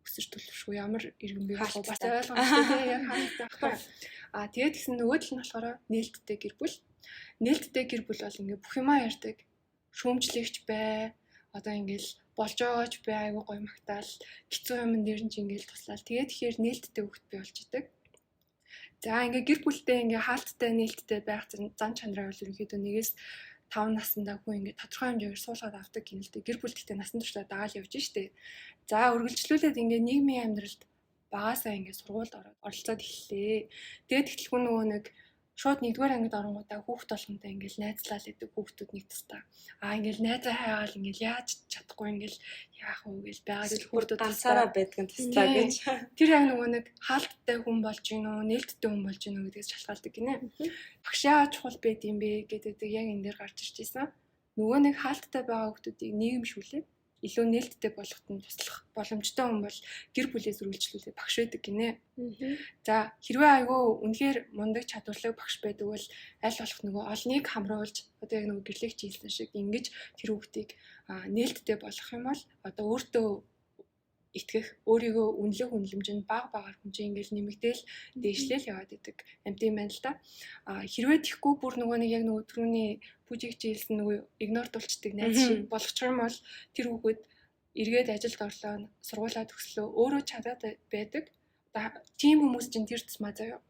өсөрт төлөвшгүй ямар иргэн бий болох бас ойлгомжтой яг хаалттай байхгүй. Тэгээд тэгсэн нөгөө тал нь болохоор нээлттэй гэр бүл. Нээлттэй гэр бүл бол ингээ бүх юмаа ярьдаг. Шүүмжлэгч бай, одоо ингээл болж байгаач бай, айгуу гоё магтаал, хэцүү юм дээр нь ч ингээл туслал. Тэгээд тэгэхээр нээлттэй хөвгт бий болж идэг. За ингээ гэр бүлтэй ингээ хаалттай нээлттэй байх зан чанараа бол ерөнхийдөө 1-5 наснда хүн ингээ тодорхой хэмжээгээр суулгаад авдаг гинэлтэй. Гэр бүл гэхдээ насан туршдаа дагаал явж штэ. За үргэлжлүүлээд ингээ нийгмийн амьдралд багаасаа ингээ сургуульд оролцоод эхэллээ. Тэгээд тэгтэл хүн нөгөө нэг шууд 1-р ангид оронгуудаа хүүхд болгонтой ингээл найзлал идэг хүүхдүүд нэг тастаа. Ингээл найзаа хайгаал ингээл яаж чадахгүй ингээл яах вэ гэж байгаад л хүүхдүүд ансаараа байдган тастаа гэж. Тэр яг нөгөө нэг хаалттай хүн болж гинөө, нээлттэй хүн болж гинөө гэдгээс шалтгаалдаг гинэ. Багш яа чухал байд юм бэ гэдэг яг энэ дээр гарч ирж байсан. Нөгөө нэг хаалттай байгаа хүүхдүүдийг нийгэмшүүлээд илүү нээлттэй болгоход нь туслах боломжтой хүн бол гэр бүлээс үргэлжлүүлээ багш байдаг гинэ. За хэрвээ айгүй үнэхээр мундаг чадвартай багш байдаг бол аль болох нөгөө олныг хамруулж одоо яг нөгөө гэрлэгч хэлсэн шиг ингэж тэр хүүхдийг нээлттэй болгох юм бол одоо өөртөө итгэх өөрийгөө үнэлэх үнэлэмж нь бага хэмжээ ингээл нэмэгдээл дээшлэл яваад идэг амт юм байна л да. Хэрвээ тийхгүй бүр нөгөө нэг яг нөгөө түрүүний бүжигч хэлсэн нөгөө игнордулцдаг найз шиг болгочих юм бол тэр хүүхэд эргээд ажилд орлоо сургуулаа төгслөө өөрөө чадаад байдаг. Тийм хүмүүс чинь тэр тусмаа заяа.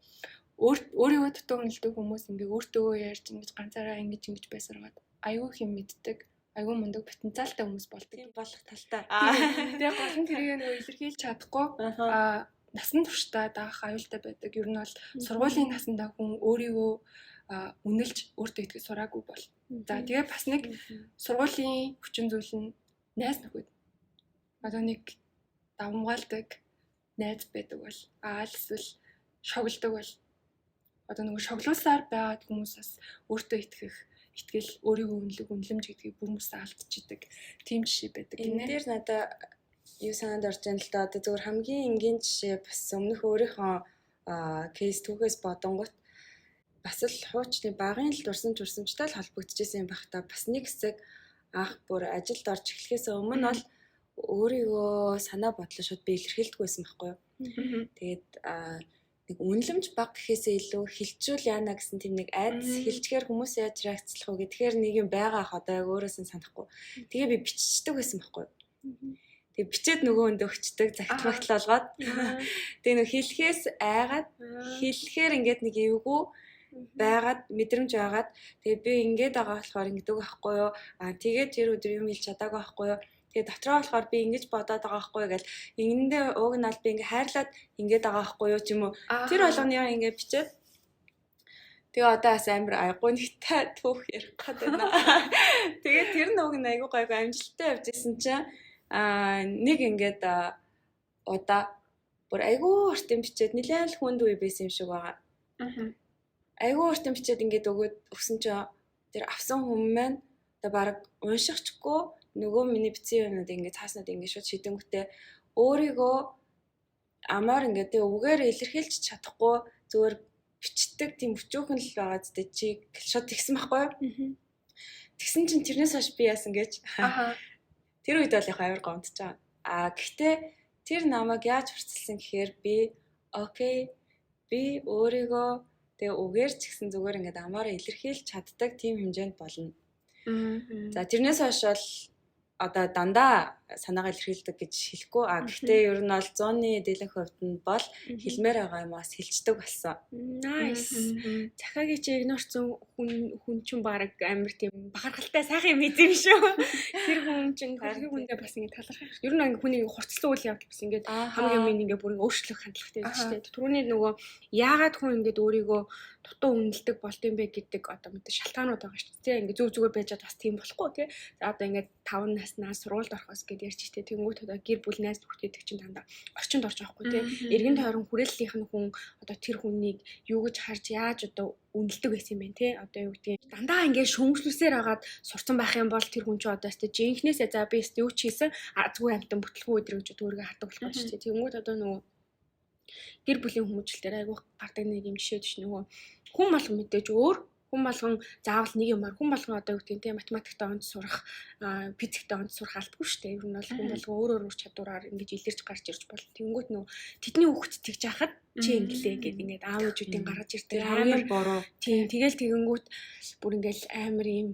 Өөрийгөө дутуу үнэлдэг хүмүүс ингээ өөртөө ярьж ингэж ганцаараа ингэж байсараад аюу хэм мэддэг. Айгүй мундаг потенциалтай хүмүүс болдог болох талтай. Тэгээ гол нь тэрийг нөгөө илэрхийлж чадахгүй насан туршдаа даах аюултай байдаг. Ер нь бол сургуулийн насандаа хүн өөрийгөө үнэлж өөртөө итгэж сураагүй бол. За тэгээ бас нэг сургуулийн хүчин зүйл нь найз нөхөд. Одоо нэг давмгаалдаг найз байдаг бол эсвэл шоглдог бол одоо нөгөө шоглуулсаар байгаад хүмүүс бас өөртөө итгэл өөрийгөө үнэлэх үнэлэмж гэдгийг бүр хүмүүсээ алдчихдаг тийм жишээ байдаг гинэ. Энэ дээр надад юу санаанд орж байна л да. Одоо зөвхөн хамгийн энгийн жишээ бас өмнөх өөрийнхөө кейс түүхээс бодонгот бас л хуучны багын л дурсамжтай л холбогдчихсэн юм байх та. Бас нэг хэсэг анх бүр ажилд орж эхлэхээс өмнө бол өөрийгөө санаа бодлоо шууд би илэрхийлдэг байсан байхгүй юу. Тэгээд нэг үнэлэмж баг гэхээсээ илүү хилчүүл яана гэсэн тийм нэг айдас хилчгээр хүмүүс яаж реакцлах вэ гэхээр нэг юм байгаа ах одоо яг өөрөөсөө санахгүй. Тэгээ би биччихдэг байсан байхгүй юу. Тэгээ бичээд нөгөө өндө өгчдөг загтмагтал болгоод. Тэгээ нөгөө хэлхээс айгаад хэлэхээр ингээд нэг эвгүй байгаад мэдрэмж байгаад тэгээ би ингээд байгаа болохоор ингэдэг байхгүй юу. Тэгээд тэр өдөр юм хэлж чадаагүй байхгүй юу. Тэгээ дотроо болохоор би ингэж бодоод байгаа байхгүй гэл ингэндээ ууг нь аль би ингээ хайрлаад ингээд байгаа байхгүй юу ч юм уу. Тэр болгоныгаа ингээ бичээд тэгээ одоо бас амар айгуу нэгтэй түүх ярих гээд байна. Тэгээ тэр нэг айгуу гайгүй амжилттай явж исэн чинь нэг ингээд удаа бүр айгуу уртын бичээд нэлээд л хүнд үе байсан юм шиг байгаа. Айгуу уртын бичээд ингээд өгөөд өгсөн чинь тэр авсан хүмүүс маань одоо баг уншихчгүй нөгөө миний бичсэн юмнууд ингээд цааснууд ингээд шууд шидэнгүүтээ өөрийгөө амаар ингээд тэг үгээр илэрхийлж чадахгүй зүгээр бичдэг тийм өчөөхөн л байгаа зү чи шууд тэгсэн байхгүй юу? Тэгсэн чинь тэрнээс хойш би яасан гэж. Тэр үед бол яг амар гомдож байгаа. Гэхдээ тэр намайг яаж хурцлсан гэхээр би окей би өөрийгөө тэг үгээр ч гэсэн зүгээр ингээд амаараа илэрхийлж чаддаг тийм хэмжээнд болно. За тэрнээс хойш бол одоо дандаа санаагаа илэрхийлдэг гэж хэлэхгүй. Гэхдээ ер нь бол 100-ны дээлэнх хувьд нь бол хэлмээр байгаа юмас хэлцдэг болсон. Nice. Захаагийн чи игнорцсон хүн чинь баг амар тийм бахархалтай сайхан юм эзэм шүү. Тэр хүн чинь хүндээ бас ингэ талархах. Ер нь ингэ хүний хурцлсан үйл явдал бас ингэ хамгийн юм ингэ бүр өөрчлөх хандлагатай байдаг шүү дээ. Түрүүний нөгөө яагаад хүн ингэ өөрийгөө дутуу үнэлдэг болд юм бэ гэдэг одоо мэдээ шалтгаанууд байгаа шүү дээ. Ингэ зүгээр байж бас тийм болохгүй тий. За одоо ингэ 5 наснаас сургуульд орохоос гэд ярьж штэ. Тэнгүүт одоо гэр бүл найз нөхдөд чинь дандаа орчинд орж байгаа хгүй тий. Эргэн тойрон хүрээллийнх нь хүн одоо тэр хүнийг юу гэж харж яаж одоо үнэлдэг байсан юм бэ тий. Одоо юу гэдгийг дандаа ингэ шөмжлүүлсээр хагаад сурцсан байх юм бол тэр хүн ч одоо өстө жинхнээсээ за би өстө юу ч хийсэн зүгээр амтан бүтлгүй өдөр гэж өөрийгөө хардаг болох шүү дээ. Тэнгүүт одоо нөгөө гэр бүлийн хүмүүжил дээр айгуу гардаг нэг юм жишээ биш нөгөө хүн болгон мэдээж өөр хүн болгон заавал нэг юмар хүн болгон одоо юу гэдэг тийм математикт онд сурах физикт онд сурах албагүй шүү дээ. Ер нь бол хүн болгон өөр чадвараар ингэж илэрч гарч ирж бол тэнгүүт нөгөө тэдний хүүхэд тэгж яхад чи инглээ гэдэг ингээд аав ээжүүдийн гаргаж ирдэг амар буруу. Тийм тэгэл тэгэнгүүт бүр ингээл амар юм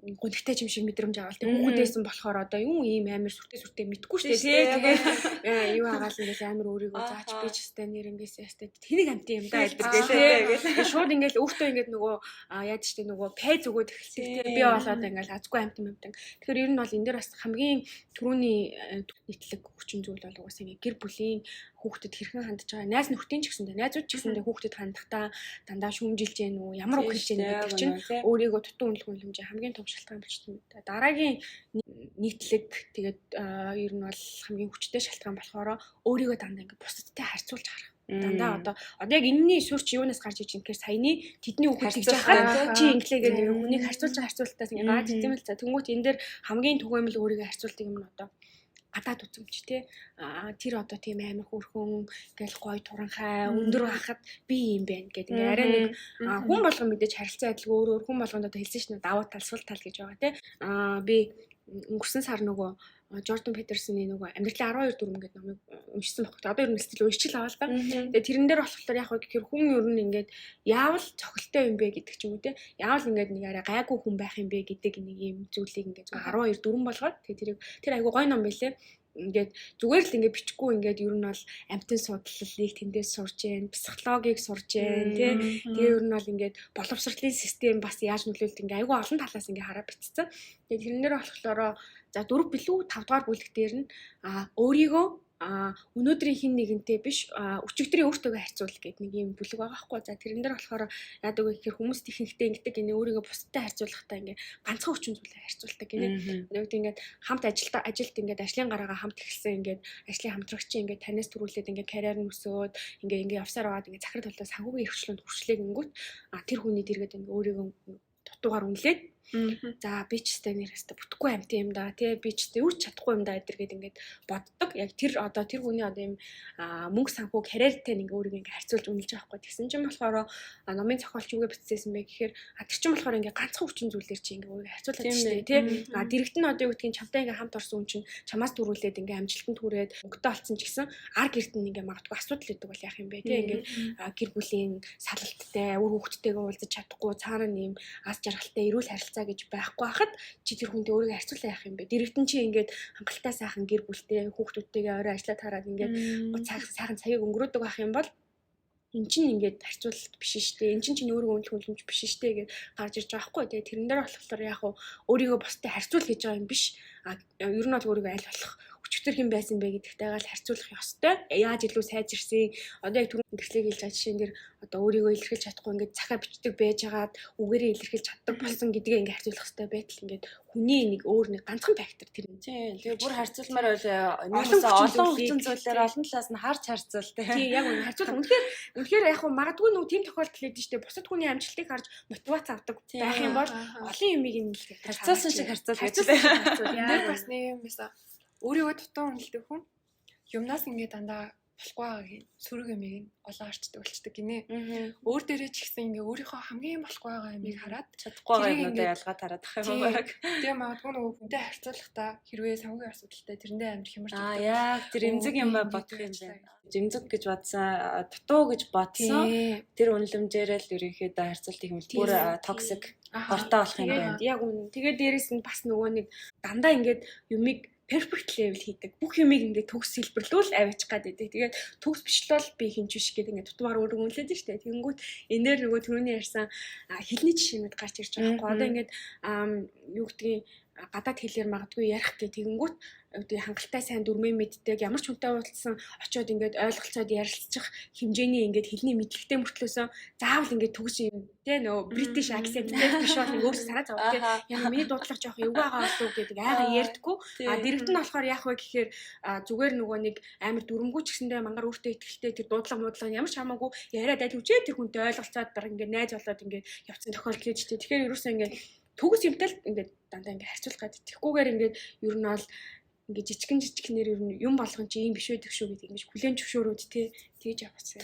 гонхтой юм шиг мэдрэмж аваад тэг хүүхдээсэн болохоор одоо юм ийм амар сүртэй мэдгүй шүү дээ тий юу хагаал ингээл амар өөрийгөө заач би ч өстэй нэр ингээс ястай тэнийг амтын юм да гэлээ шууд ингээл өөртөө ингээд нөгөө яаж штэ нөгөө пэз өгөөд эхэлдэг тий би болоод ингээл азгүй амтан юмтан тэгэхээр ер нь бол энэ дээр бас хамгийн түрүүний нийтлэг хүчин зүйл бол угаасаа гэр бүлийн хүүхдэд хэрхэн хандж байгаа найз нөхдийн ч гэсэндээ найзууд ч гэсэндээ хүүхдэд хандахдаа дандаа шүүмжилж гэнэ үү ямар үг хэлж гэнэ гэдэг чинь өөрийгөө дутуу үнэлэх хэмжээ хамгийн том шалтгаан болж байна. Дараагийн нийтлэг тэгээд ер нь бол хамгийн хүчтэй шалтгаан болохоор өөрийгөө дандаа ингээд бусдтай харьцуулж харах. Дандаа одоо яг энэний сурч юунаас гарч иж юм гэхээр саяны тэдний хүүхэд тэгж яхад чи инглигээд ингээ хүнийг харьцуулж байгаа харьцуултаас ингээ гараад ирсэн юм л за. Тэнгүүт энэ дээр хамгийн түгээмэл өөрийгөө харьцуулдаг юм нь одоо гадаад үзэмж тий. Тэр одоо тийм амар хөөрхөн ингээл гой туранхай өндөр байхад би юм байна гэдэг ингээ арай нэг хүн болгон мэдээж харилцаа адилгүй өөр хүн болгонд одоо хэлсэн чинь давуу тал сул тал гэж байгаа тий. Би өнгөрсөн сар нөгөө Jordan Peterson-ийн нөгөө амьдралын 12 дүрм гэдэг номыг уншсан байхгүй. Одоо ер нь стил уншчихлаа аваа л да. Тэгээ тэрэн дээр болохоор яг гэхээр хүн ер нь ингээд яавал цохилтой юм бэ гэдэг ч юм уу те. Яавал ингээд нэг арай гайгүй хүн байх юм бэ гэдэг нэг юм зүйлийг ингээд 12 дүрм болгоод тэгээ тэр айгу гой ном байлээ. Ингээд зүгээр л ингээд бичихгүй ингээд ер нь бол амтын судлалыг тэндээс сурж जैन, психологийг сурж जैन тий. Тэгээ ер нь бол ингээд боловсролын систем бас яаж нөлөөлдөг ингээд айгүй олон талаас ингээд хараа бичсэн. Тэгээ тэрнээр болохоор за 4 билүү 5 дугаар бүлэг дээр нь өөрийгөө өнөөдрийн хин нэгэнтэй биш өчигдрийн өөртөөгөө харьцуул гэдэг нэг юм бүлэг байгаа байхгүй. За тэрэн дээр болохоор яадаг вэ гэхээр хүмүүс ихэнхдээ ингэдэг гинэ өөрийгөө бусдтай харьцуулахдаа ингээ ганцхан хүчин зүйлээр харьцуулдаг гинэ. Тэгээд ингээд хамт ажилд ингээд ажлын гараагаа хамт эхэлсэн ингээд ажлын хамтрагчийн ингээд танаас төрүүлээд ингээд карьер нь өсөөд ингээ явсаар аваад ингээд захирал толгой санхүүгийн эрхчлөнд хүрчлээ гингүүт тэр хүний дэргээд ингээ өөрийгөө дутуугаар үнэлээд за би ч тест нэрээсээ бүтггүй амт юм да тий би ч юу ч чадахгүй юм да гэдэргээд ингээд боддог. Яг тэр хүний одоо юм мөнгө санхүү карьертэй ингээ өөрийгөө ингээ харьцуулж үнэлж байгаа байхгүй. Тэгсэн чинь болохоор номын зохиолч юугээ бичсэн бэ гэхээр тэр чинь болохоор ингээ ганцхан хүчин зүйлээр чи ингээ өөрийгөө харьцуулаад байна тий. Дэрэгт нь одоо юу гэдгийг чамтай ингээ хамт орсон хүн чинь чамаас төрүүлээд ингээ амжилтанд хүрээд мөнгөтэй олцсон ч гэсэн ар гэрт нь ингээ магадгүй асуудал өгдөг бол яах юм бэ тий. Ингээ гэр бүлийн салалттай үр хүүхдтэйгээ уулзаж чадахгүй цаана нэм аз жаргалтай эрүүл харилцаа гэж байхгүй хахад чи тэр хүнтэй өөрийгөө харьцуулах яах юм бэ? Дэрэгтэн чи ингээд хангалттай сайхан гэр бүлтэй хүүхдүүдтэйгээ орой ажиллаад хараад ингээд сайхан цагийг өнгөрөөдөг байх юм бол эн чинь ингээд харьцуулалт биш шүү дээ. Эн чинь чинь өөрийгөө үнэлэх хүлэмж биш шүү дээ гэж гарч ирж байгаа хгүй. Тэгээ тэрэн дээр болохоор яг өөрийгөө бусдад харьцуул гэж байгаа юм биш. Ер нь бол өөрийгөө аль болох өчтөр хэм байсан бэ гэдэгтэйгээ л харьцуулах ёстой. Яаж илүү сайжирсан? Одоо яг түрүүн төслийг хэлж байгаа жишээн дээр одоо өөрийгөө илэрхийлж чадахгүй ингээд цахаа бичдэг байжгаад үгээрээ илэрхийлж чаддаг болсон гэдгээ ингээд харьцуулах ёстой байтал ингээд хүний нэг өөр нэг ганцхан фактор тэр юм. Тэгээ бүр харьцуулмаар бол олон хүчин зүйлээр олон талаас нь харж харьцуул тээ. Тий яг үнэ харьцуулах үнэхээр яг магадгүй нүг тийм тохиолдол байдаг шүү дээ. Бусад хүний амжилтыг харж мотивац авдаг байх юм бол олон юмыг юм харьцуулсан шиг харьцуул гэж байна. Яг бас нэг юм байсан. Өөрийгөө дутуу үнэлдэг хүн юмнаас ингээд дандаа болохгүй байгааг сөрөг юмыг олон арчдаг болчдөг гинэ. Өөр дээрээ ч ихсэн ингээ өөрийнхөө хамгийн болохгүй байгаа юмыг хараад чадахгүй байгаа юмудаа ялгаад хараад ах юм байна. Тэгээ магадгүй нөгөө хүнтэй харьцуулахдаа хэрвээ санхүүгийн асуудалтай тэрэндээ амар хямарч байгаа. Яг тэр эмзэг юм бодох юм байна. Эмзэг гэж бодсон, дутуу гэж бодсон. Тэр үнэлэмжээрээ л ерөнхийдөө харьцуулт их юм бүр токсик хортой болох юм байна. Яг үнэ. Тэгээ дээрэс нь бас нөгөө нэг дандаа ингээд юмыг perfect level хийдэг. Бүх юмыг ингээд төгс хэлбэрлүүл аваачих гад байдаг. Тэгээд төгс бичлэл би хинч биш гэдэг ингээд тутмаар өөрөг үнэлээд нь штэ. Тэгэнгүүт энэ дээр нөгөө түрүүний ярьсан хэлний жишээнүүд гарч ирж байгаа байхгүй. Одоо ингээд юу гэдгийг гадаад хэлээр магадгүй ярих гэх тэгэнгүүт үүдээ хангалттай сайн дүрмээ мэддэг ямар ч хүнтэй уулзсан очиод ингээд ойлголцоод ярилцчих хэмжээний ингээд хэлний мэдлэгтэй мөртлөөсөн заавал ингээд төгс юм тий нөө бритиш акцент биш бол ингээд өөрсдөө санаа зовоо тий яг миний дуудлага жоох эвгүй байгаа болов гэдэг айгаа ярьдаггүй дэрэгт нь болохоор яах вэ гэхээр зүгээр нөгөө нэг амар дүрмгүй ч гэсэндээ мангар өөртөө ихтэй тэр дуудлага муудлага ямар ч хамаагүй яриад аль үжээ тэр хүнтэй ойлголцоод баг ингээд найз болоод ингээд явцсан тохиолдол гэж тий тэгэхээр ерөөсөө ингээд төгс юмтай л ингээд дандаа ингээд харьцуулах гэдэг. Тэгэхгүйгээр ингээд ер нь бол ингээд жижигнэр ер нь юм болгон чи юм биш байдаг шүү гэдэг ингээд хүлэн зөвшөөрөөд тэгж явахсан.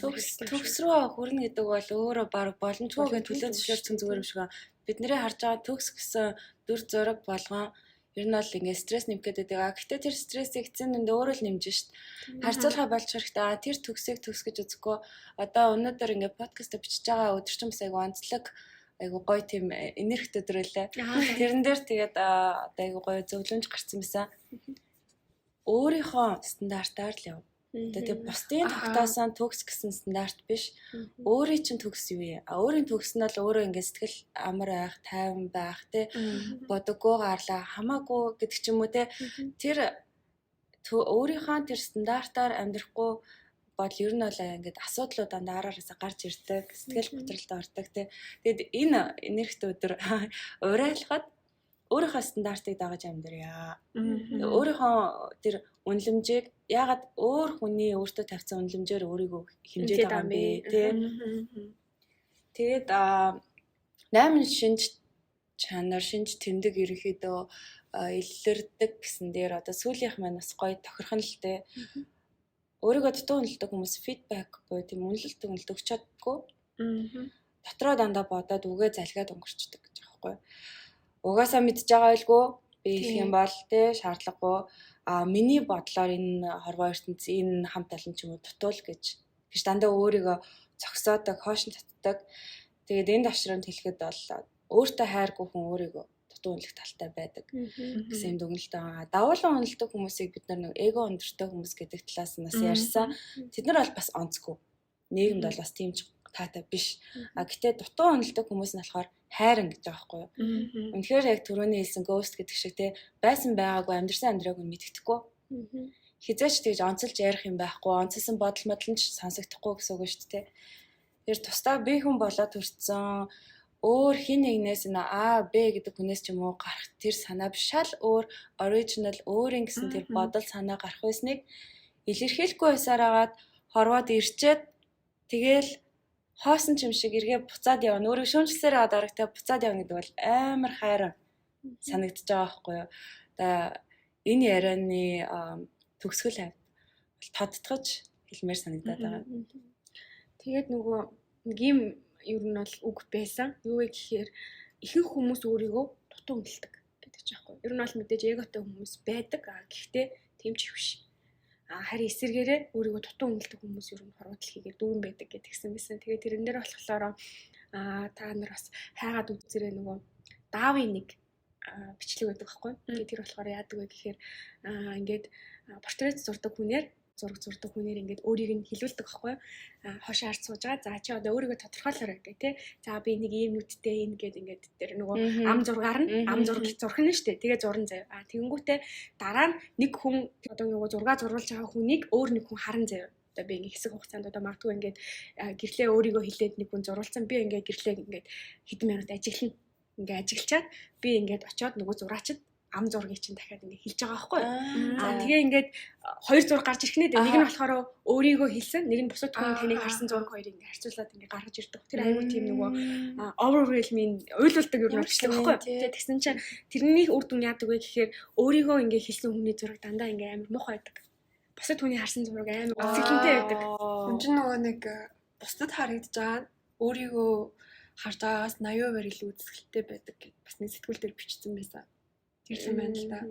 Төгс рүү хүрнэ гэдэг бол өөрөө баг боломжгүйгээ хүлэн зөвшөөрсөн зүгээр юм шиг байна. Бидний харж байгаа төгс гэсэн дүр зураг болгон ер нь бол ингээд стресс нэмэх гэдэг. Гэхдээ тэр стрессийг эцсийн дүнд өөрөө л нэмж шít. Харьцуулахаа болж хэрэгтэй. Тэр төгсийг төгс гэж үзэхгүй. Одоо өнөөдөр ингээд подкаст бичиж байгаа өдөржин бас айгу онцлог айгу гоё тийм энергит өдрөлээ. Тэрэн дээр тэгээд одоо айгу гоё зөвлөмж гарсан байсан. Өөрийнхөө стандартаар л яв. Тэгээд бусдын тогтоосон төгс гэсэн стандарт биш. Өөрийн чинь төгс юу вэ? Өөрийн төгс нь бол өөрөө ингээд сэтгэл амар байх, тайван байх, тэ бодоггүй гарлаа хамаагүй гэдэг ч юм уу тэ. Тэр өөрийнхөө тэр стандартаар амьдрахгүй бол ер нь бол ингээд асуудлууд дандаараасаа гарч ирдэг, сэтгэл готролд ордог тий. Тэгэд энэ энергит өдөр урайлахад өөрийнхөө стандартыг дагаж амьдрья. Өөрийнхөө тэр үнэлэмжийг ягаад өөр хүний өөртөө тавьсан үнэлэмжээр өөрийгөө хэмжээд байгаа юм бэ тий. Тэгээд 8 шинж чанар, шинж тэмдэг ерөнхийдөө илэрдэг гэсэн дээр одоо сүүлийнх маань бас гоё тохирхон л дээ. Өөрийгөө дутуу үнэлдэг хүмүүс фидбек буюу тийм үнэлэлт өгч чаддаггүй. Дотроо дандаа бодоод үгээ залгиад өнгөрчдөг гэж аахгүй. Угаасаа мэдж байгаа байлгүй би хэлэх юм бол тий шаардлагагүй. Миний бодлоор энэ хорвоо ертөнц энэ хамт олон ч юм уу дутуул гэж дандаа өөрийгөө зогсоодог, хоошин татдаг. Тэгээд энэ давшранд хэлэхэд бол өөртөө хайргүй хүн өөрийгөө дутуу үнэлэх талтай байдаг гэсэн юм дүгнэлттэй байгаа. Давуулан үнэлдэг хүмүүсийг бид нар нэг эго өндөртэй хүмүүс гэдэг талаас нь бас ярьсан. Тэд нар бол бас онцгүй. Нийгэмд бол бас тийм ч таатай биш. Гэтээ дутуу үнэлдэг хүмүүс нь болохоор хайран гэж байгаа байхгүй юу? Үнэхээр яг түрүүний хэлсэн ghost гэдэг шиг те байсан байгаагүй амьдрсан амьдраагүй мэддэхгүй. Хизээч тэгж онцолж ярих юм байхгүй. Онцолсон бодол модлон ч сонсогдохгүй гэсэн үг шүү дээ. Тэр тусдаа би хүн болоод төрсөн өөр хин нэгнээс нэ А, Б гэдэг хүнээс ч юм уу гарах тэр санаа биш шал өөр original өөрийн гэсэн тэр бодол санаа гарах байсныг илэрхийлэхгүй байсаар агаад хорвоод ирчээд тэгэл хоосон ч юм шиг эргээ буцаад явна. Өөрийг шүүмжлсээр аваад аргатай буцаад явна гэдэг бол амар хайран санагдаж байгаа байхгүй юу. Энэ ярианы төгсгөл авд тодтгож хэлмээр санагдаад байгаа. Тэгээд нөгөө нэг юм ер нь бол үг байсан. Юу вэ гэхээр ихэнх хүмүүс өөрийгөө дутуу үнэлдэг гэдэг ч аахгүй. Ер нь бол мэдээж эготой хүмүүс байдаг. Гэхдээ тийм ч биш. Харин эсэргээрээ өөрийгөө дутуу үнэлдэг хүмүүс ер нь хорвоо дэлхийгээр дүүрэн байдаг гэдгийгсэн байсан. Тэгээд тэрэн дээр болохоор та нар бас хайгаад үзэрээ нөгөө Давын нэг бичлэг байдаг байхгүй. Тэгээд тэр болохоор яадаг вэ гэхээр ингээд портрет зурдаг хүнээр ингээд өөрийг нь хилүүлдэг байхгүй. Хошоо харж сууж байгаа. За чи одоо өөрийгөө тодорхойлоорой гэх тээ. За би нэг ийм нүдтэй ингээд тэр нөгөө ам зургаар нь ам зураг зурх нь шүү дээ. Тэгээ зурн заяа. Тэгэнгүүтээ дараа нь нэг хүн одоо нөгөө зураг зурвалж байгаа хүнийг өөр нэг хүн харан заяа. Одоо би ингээ хэсэг хугацаанд одоо магадгүй ингээд гэрлээ өөрийгөө хилээд нэг хүн зурвалсан би ингээ гэрлээ ингээд хэдэн минут ажиглана. Ингээ ажиглчаад би ингээд очиод нөгөө зураачд ам зургийг чинь дахиад ингээ хэлж байгаа байхгүй. Тэгээ ингээд хоёр зураг гарч ирэх нэ. Нэг нь болохоор өөрийгөө хэлсэн, нэг нь бусад хүн тэнийг харсан зураг хоёрыг ингээ харьцуулаад ингээ гаргаж ирдэг. Тэр аюу тийм нөгөө overwhelming уйлуулдаг юм болчихлоо байхгүй. Тэгээ тэгсэн чинь тэрний үр дүн яадаг вэ гэхээр өөрийгөө ингээ хэлсэн хүний зураг дандаа ингээ амар муухай байдаг. Бусад хүний харсан зураг амар үзэгдэнтэй байдаг. Хүн чинь нөгөө нэг бусдад харагдаж байгаа өөрийгөө харж байгаагаас 80% илүү үзэсгэлэнтэй байдаг гэж бас нэг сэтгүүл дээр бичсэн байсан. Тэр юм байна л да.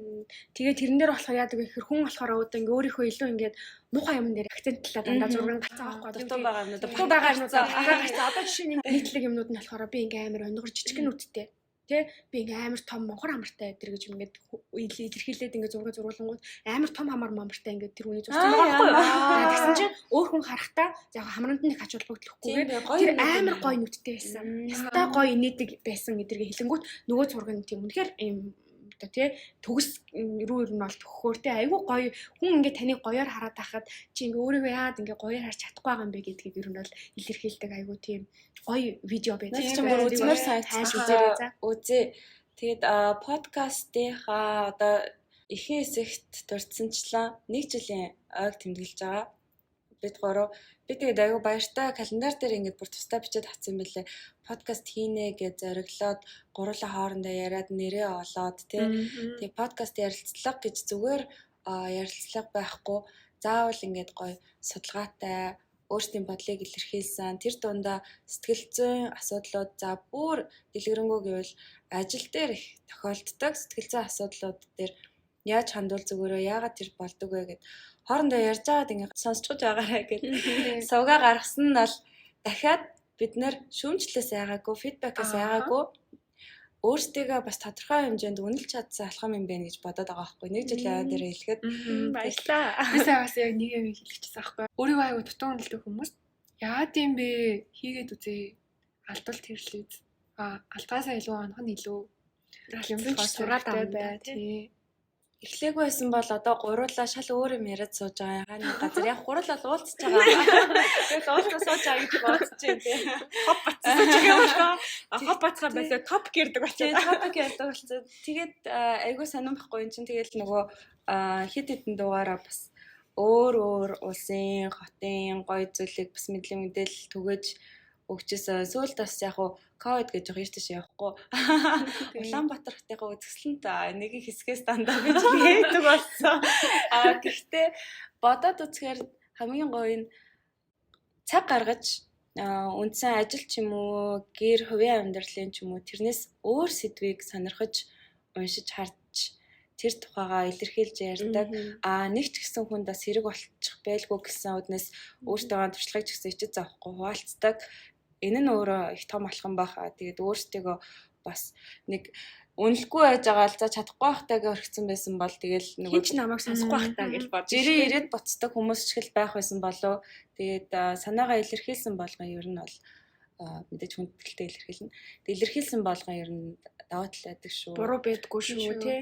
Тэгээ тэрэн дээр болохоор яадаг вэ гэхээр хүн болохоор одоо ингээ өөрийнхөө илүү ингээд муухай юм дээр акцентлаа дандаа зураг гацаа байхгүй. Дутуу байгаа юмнууд. Дутуу байгаа юмнууд. Одоо жишээ нь нийтлэг юмнууд нь болохоор би ингээ амар онгор жижиг нүдтэй. Тэ би ингээ амар том монхор хамартай өдр гэж ингээд илэрхийлээд ингээ зураг зургуулангууд амар том хамар мамартай ингээ тэр хүний зурсан байгаа байхгүй. Тэгсэн чинь өөр хүн харахтаа яг хамранд нь их ач холбогдлохгүйгээр тэр амар гоё нүдтэй байсан. Ястай гоё инээдэг байсан гэдэргээ хэлэнгүүт нөгөө зураг нь тийм үнэхээр ийм одоо тий төгс рүү ер нь бол төгөхөөр тий айгүй гоё хүн ингээ таныг гоёор хараад байхад чи ингээ өөрийгөө яагаад ингээ гоёор харж чадахгүй байгаа юм бэ гэдгийг ер нь бол илэрхийлдэг айгүй тийм гоё видео байдаг. Чи бүр үзмэр санагдсан. Үзээ. Тэгээд подкастынхаа одоо ихэнх хэсэгт дурдсанчлаа 1 жилийн ойг тэмдэглэж байгаа. Бид тэгээд айгүй баяртай календар дээр ингээд бүр тусдаа бичээд авсан юм билээ. Подкаст хийнэ гэж зориглоод гурлаа хоорондоо яриад нэрээ олоод тий подкаст ярилцлага гэж зүгээр ярилцлага байхгүй заавал ингээд гоё судалгаатай өөрсдийн бодлыг илэрхийлсэн тэр дундаа сэтгэл зүйн асуудлууд за бүр дэлгэрэнгүй гэвэл ажил дээр их тохиолддог сэтгэл зүйн асуудлууд дээр яаж хандвал зүгээрээ яагаад тэр болдог вэ гэд хоорондоо ярьж байгаад ингээд сонсчод байгаарай гэд сувгаа гаргасан нь бол дахиад бид нэр шүүмжлээс яагаагүй фидбэкээс яагаагүй өөрсдийгөө бас тодорхой хэмжээнд үнэлж чадсан алхам юм байна гэж бодоод байгаа байхгүй 1 жилийн аяа дээр хэлэхэд баярлаа. Бас яг нэг юм хэлчихсэн байхгүй. Өөрийгөө аягүй дутуу үнэлдэг хүмүүс яад юм бэ хийгээд үзээ алдалт хэрлээд алдгаасаа илүү онох нь илүү юм сураад авдаг тий. эхлээгүй байсан бол одоо гуруулаа шал өөр юм яриад сууж байгаа. Хааны газар яг гуруулаа уулзж байгаа. Тэгээд уулзаа сууж байгаа гэж бодож байна тий. Хоп бацсан ч юм уу. Хоп бацгаа болоо топ гэрдэг Тийм болчихсон. топик ярьдаг болсон. Тэгээд айгүй сонирхолтой юм чинь тэгэл нөгөө хит хитэн дугаараа бас өөр улсын, хотын гоё зүйлийг бас мэдээлэл түгэж өгчээсэн. Сүүлд бас яг уу ковид гэж явах тийш явахгүй. Улаанбаатар хотынхаа үзэсгэлэнт нэг хэсгээс дандаа гэж хэлдэг болсон. Гэхдээ бодоод үзэхээр хамгийн гоё нь цаг гаргаж үндсэн ажил ч юм уу, гэр хувийн амьдралын ч юм уу тэрнээс өөр сэдвийг сонирхож уншиж харж тэр тухайгаа илэрхийлж ярьдаг. Нэг ч гэсэн хүн бас хэрэг болчих байлгүй гэсэн үднээс өөртөө туршлагыг ч гэсэн ичиж заахгүй хуваалцдаг. Энэ нь өөрөө их том алхам байх. Тэгээд өөртөө бас нэг үнэлэхгүй байж байгаа л за чадахгүй байхтайгаа өргөцсөн байсан бол тэгэл Хин ч намайг сонсохгүй байх таа гэж бодож. жирийн ирээд буцдаг хүмүүс ч хэл байх байсан болов. Тэгээд санаагаа илэрхийлсэн болгон ер нь бол мэдээж хүндэтгэлтэй илэрхийлнэ. Тэгээд илэрхийлсэн болгон ер нь даваа тал байдаг шүү. Буруу байдгүй шүү тий.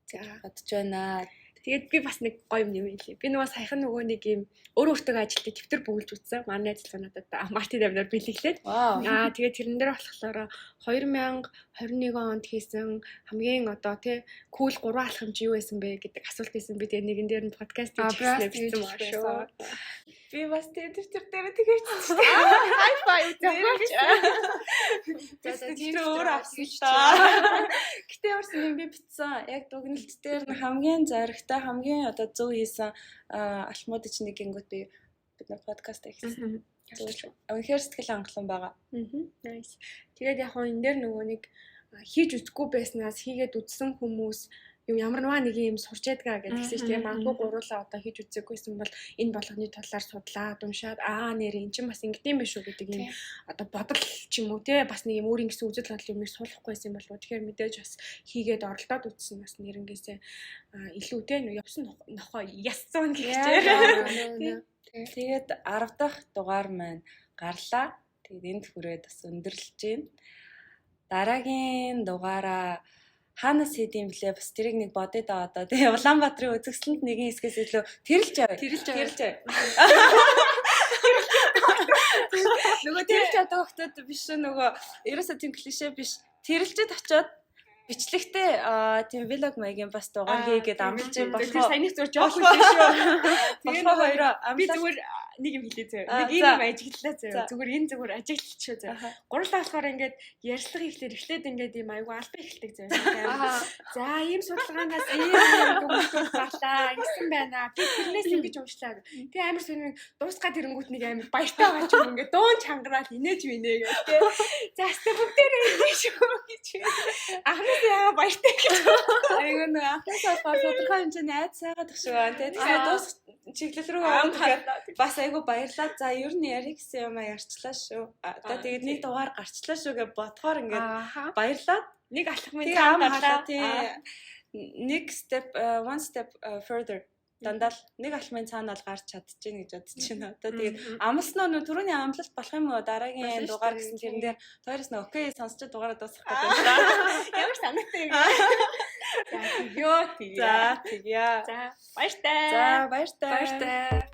За бодож байна. тэгээд би бас нэг гоё юм нэмэлээ. Би нөгөө саяхан нөгөө нэг юм өөртөө ажилтдаг дэвтэр бүгэлж үзсэн. Манай ажиллагаа надад Мартин Давнаар бэлэглээд. Тэгээд тэрэн дээр болохоор 2021 онд хийсэн хамгийн одоо тий кул 3 алхамж юу байсан бэ гэдэг асуулт байсан. Би тэгээ нэгэн дээр нь подкаст хийчихсэн байсан маа шүү. Би бас тэр дэвтэр дээр тэгээд Хай фай үзээч. за тийм өөр авсан та. Гэтэ өөрсөн юм би битсэн. Яг дугнэлт дээр нь хамгийн зоригтой, хамгийн одоо зөв хийсэн алхмууд чинь нэг гингүүд би бид нар подкаст хийсэн. Үнэхээр сэтгэл хангалуун байгаа. Nice. Тэгээд яг энэ дээр нөгөө нэг хийж үзэхгүй байснаас хийгээд үзсэн хүмүүс ямар нэг юм сурч ядгаа гэдгийгсэн чинь магадгүй гуруулаа одоо хийж үзэхгүйсэн бол энэ болгоны талаар судлаад уншаад нэр эн чинь бас ингэдэм биш үү гэдэг юм одоо бодол ч юм уу те бас нэг юм өөр ингэсэн үзэл бодол юмыг суулгахгүйсэн болов уу тэгэхээр мэдээж бас хийгээд оролдоод үзсэн бас нэрнгээсээ илүү те явсан нохоо ясцсан гэхчээр тэгээд 10 дахь дугаар маань гарлаа. Тэгээд энд хүрээд бас өндөрлөж байна. Дараагийн дугаараа хаанаас хийдэм блэ бас тэрийг нэг бодъё да одоо тий Улаанбаатарын үзэсгэлэнт нэгэн хэсгээс илүү тэрэлж авъя. Нөгөө тэрэлж авдаг хүмүүс биш нөгөө ерөөсөө тийм клишэ биш. Тэрэлжэд очиод бичлэгтэй тийм влог маягийн бас дугаар хийгээд амлаж болохоор саяны зүгээр жоох үлээ шүү. тэгээд хоёроо би зүгээр нэг юм хэлээ зөө. Нэг юм ажиглалаа зөө. Зүгээр энэ зүгээр ажиглалчихөө зөө. Гурлаа болохоор ингээд ярьслага эхлээд ингээд юм айгу албан эхэлдэг зөө. За ийм судалгаанаас ийм хүмүүс гарлаа гэсэн байна. Би тэрнээс ингэж уншлаа. Тэгээ амар сонир дуусгаад ирэнгүүт нэг амар баяртай байгаа ч юм ингээд дуун чангараал инээж минэ гэх. За хэвээ бүгдээрээ инээж шүү гэж. Ахнаас яага баяртай гэж. Айгу нэг анхаас болохоор тодорхой хэмжээний айд сайгаад их шүү. Тэгээд дуус чиглэл рүү ороход бас айгу баярлаа. За ер нь ярих гэсэн юм ярьчлаа шүү. Одоо тэгээд нэг дугаар гарчлаа шүү гэж бодохоор ингээд баярлаа. Нэг алхмын цаан гарлаа. Нэг step one step further дандаа нэг алхмын цаана бол гарч чадчихээн гэж бодож байна. Одоо тэгээд амлсноо нөө түрүүний амлалт болох юм уу? Дараагийн дугаар гэсэн тэрэн дээр тойроос нь окей сонсч дугаараа дуусгах гэдэг байна. Ямар санаатай юм. За За тэгье. За баяртай. За баяртай. Баяртай.